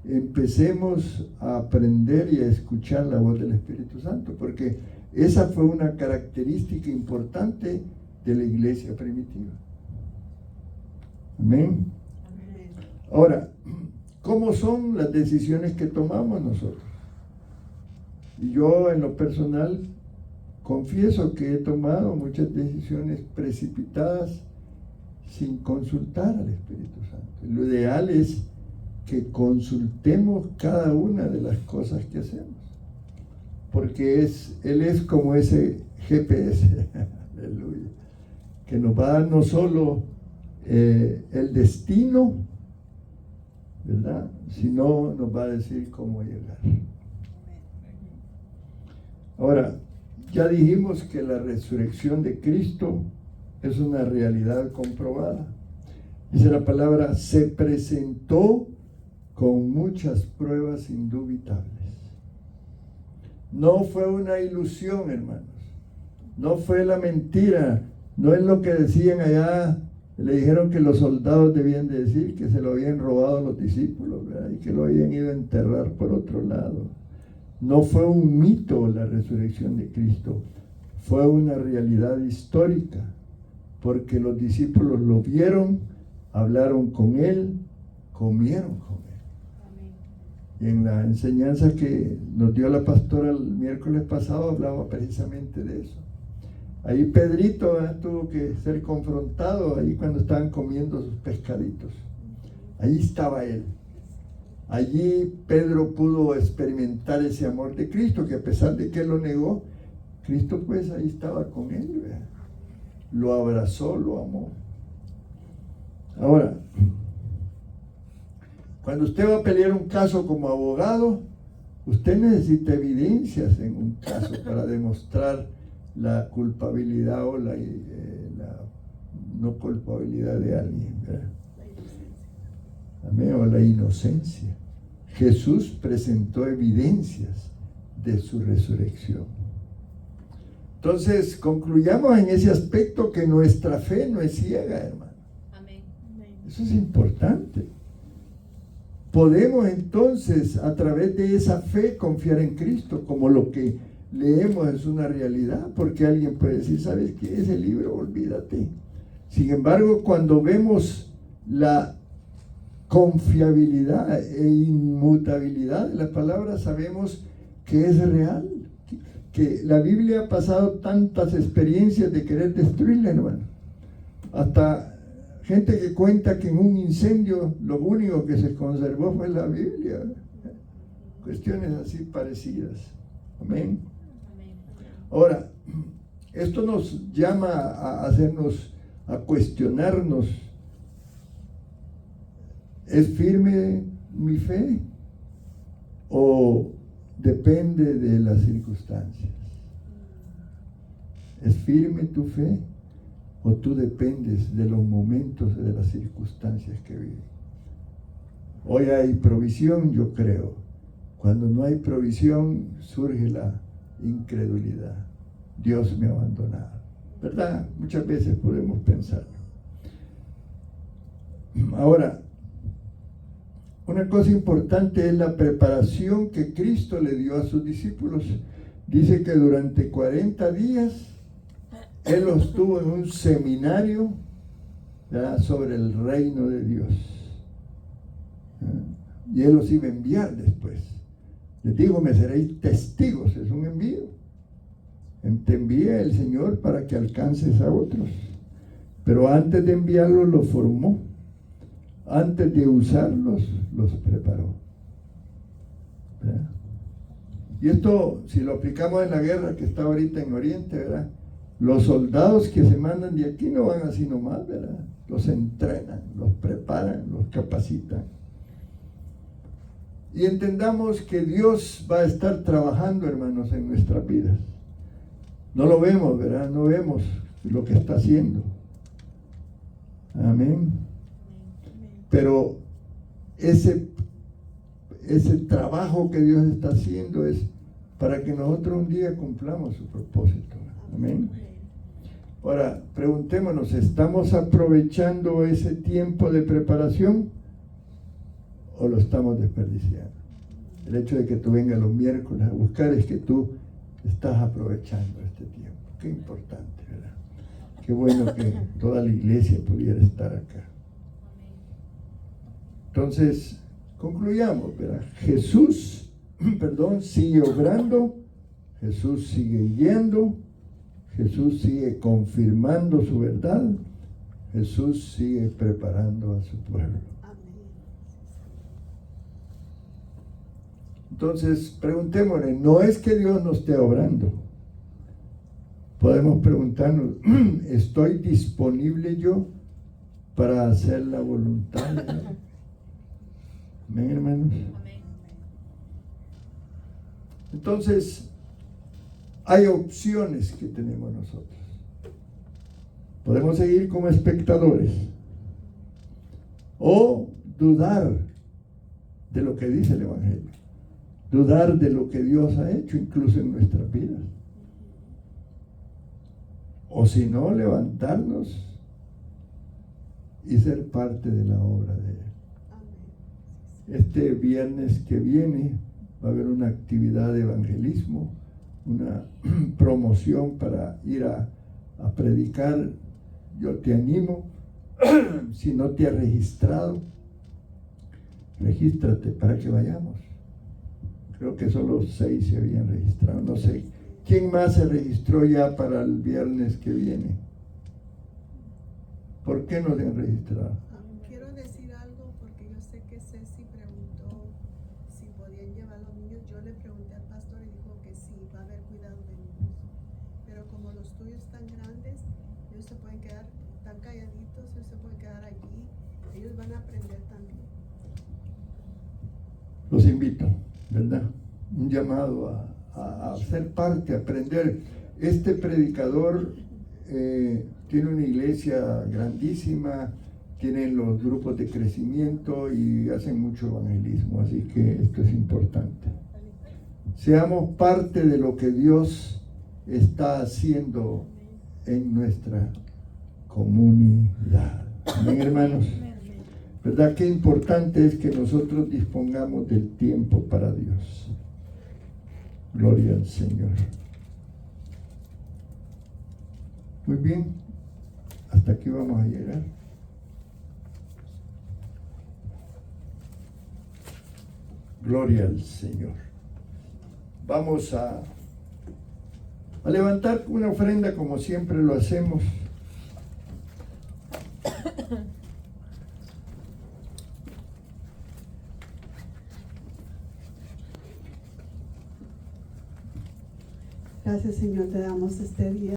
Empecemos a aprender y a escuchar la voz del Espíritu Santo, porque esa fue una característica importante de la iglesia primitiva. Amén. Ahora, ¿cómo son las decisiones que tomamos nosotros? Y yo en lo personal confieso que he tomado muchas decisiones precipitadas sin consultar al Espíritu Santo. Lo ideal es que consultemos cada una de las cosas que hacemos, porque Él es como ese GPS, aleluya, que nos va a dar no solo el destino, ¿verdad?, sino nos va a decir cómo llegar. Ahora, ya dijimos que la resurrección de Cristo es una realidad comprobada. Dice la palabra, se presentó con muchas pruebas indubitables. No fue una ilusión, hermanos. No fue la mentira. No es lo que decían allá. Le dijeron que los soldados debían de decir que se lo habían robado a los discípulos, ¿verdad?, y que lo habían ido a enterrar por otro lado. No fue un mito la resurrección de Cristo. Fue una realidad histórica, porque los discípulos lo vieron, hablaron con Él, comieron con Él. Amén. Y en la enseñanza que nos dio la pastora el miércoles pasado hablaba precisamente de eso. Ahí Pedrito tuvo que ser confrontado ahí cuando estaban comiendo sus pescaditos. Ahí estaba él. Allí Pedro pudo experimentar ese amor de Cristo, que a pesar de que él lo negó, Cristo pues ahí estaba con él, ¿verdad? lo abrazó, lo amó. Ahora, cuando usted va a pelear un caso como abogado, usted necesita evidencias en un caso para demostrar la culpabilidad o la no culpabilidad de alguien, ¿verdad? Amén, o la inocencia. Jesús presentó evidencias de su resurrección. Entonces, concluyamos en ese aspecto que nuestra fe no es ciega, hermano. Amén. Eso es importante. Podemos entonces, a través de esa fe, confiar en Cristo, como lo que leemos es una realidad, porque alguien puede decir, ¿sabes qué? Ese libro, olvídate. Sin embargo, cuando vemos la confiabilidad e inmutabilidad de la palabra, sabemos que es real, que la Biblia ha pasado tantas experiencias de querer destruirla, hermano. Hasta gente que cuenta que en un incendio lo único que se conservó fue la Biblia. Cuestiones así parecidas. Amén. Ahora, esto nos llama a hacernos, a cuestionarnos. ¿Es firme mi fe o depende de las circunstancias? ¿Es firme tu fe o tú dependes de los momentos, de las circunstancias que vives? Hoy hay provisión, yo creo. Cuando no hay provisión, surge la incredulidad. Dios me ha abandonado. ¿Verdad? Muchas veces podemos pensarlo. Ahora, una cosa importante es la preparación que Cristo le dio a sus discípulos. Dice que durante 40 días Él los tuvo en un seminario, ¿verdad?, sobre el reino de Dios. Y Él los iba a enviar después. Les digo, me seréis testigos, es un envío. Te envía el Señor para que alcances a otros. Pero antes de enviarlos, los formó. Antes de usarlos, los preparó. ¿Verdad? Y esto, si lo aplicamos en la guerra que está ahorita en Oriente, ¿verdad?, los soldados que se mandan de aquí no van así nomás, ¿verdad? Los entrenan, los preparan, los capacitan. Y entendamos que Dios va a estar trabajando, hermanos, en nuestras vidas. No lo vemos, ¿verdad? No vemos lo que está haciendo. Amén. Pero ese trabajo que Dios está haciendo es para que nosotros un día cumplamos su propósito. Amén. Ahora, preguntémonos, ¿estamos aprovechando ese tiempo de preparación o lo estamos desperdiciando? El hecho de que tú vengas los miércoles a buscar es que tú estás aprovechando este tiempo. Qué importante, ¿verdad? Qué bueno que toda la iglesia pudiera estar acá. Entonces, concluyamos, ¿verdad? Jesús, sigue obrando, Jesús sigue guiando, Jesús sigue confirmando su verdad, Jesús sigue preparando a su pueblo. Entonces, preguntémosle, no es que Dios no esté obrando. Podemos preguntarnos, ¿estoy disponible yo para hacer la voluntad de Dios? Amén, hermanos. Amén. Entonces, hay opciones que tenemos nosotros. Podemos seguir como espectadores o dudar de lo que dice el Evangelio, dudar de lo que Dios ha hecho incluso en nuestras vidas, o si no, levantarnos y ser parte de la obra de Él. Este viernes que viene va a haber una actividad de evangelismo, una promoción para ir a predicar. Yo te animo, si no te has registrado, regístrate para que vayamos. Creo que solo 6 se habían registrado, no sé. ¿Quién más se registró ya para el viernes que viene? ¿Por qué no se han registrado? Quiero decir algo porque yo sé que Ceci preguntó si podían llevar a los niños. Yo le pregunté al pastor y dijo que sí, va a haber cuidado de niños. Pero como los tuyos están grandes, ellos se pueden él se puede quedar allí, ellos van a aprender también. Los invito, ¿verdad? Un llamado a ser parte, a aprender. Este predicador tiene una iglesia grandísima, tienen los grupos de crecimiento y hacen mucho evangelismo, así que esto es importante. Seamos parte de lo que Dios está haciendo en nuestra comunidad. Amén, hermanos. ¿Verdad? Qué importante es que nosotros dispongamos del tiempo para Dios. Gloria al Señor. Muy bien, hasta aquí vamos a llegar. Gloria al Señor. Vamos a levantar una ofrenda como siempre lo hacemos. Gracias, Señor, te damos este día.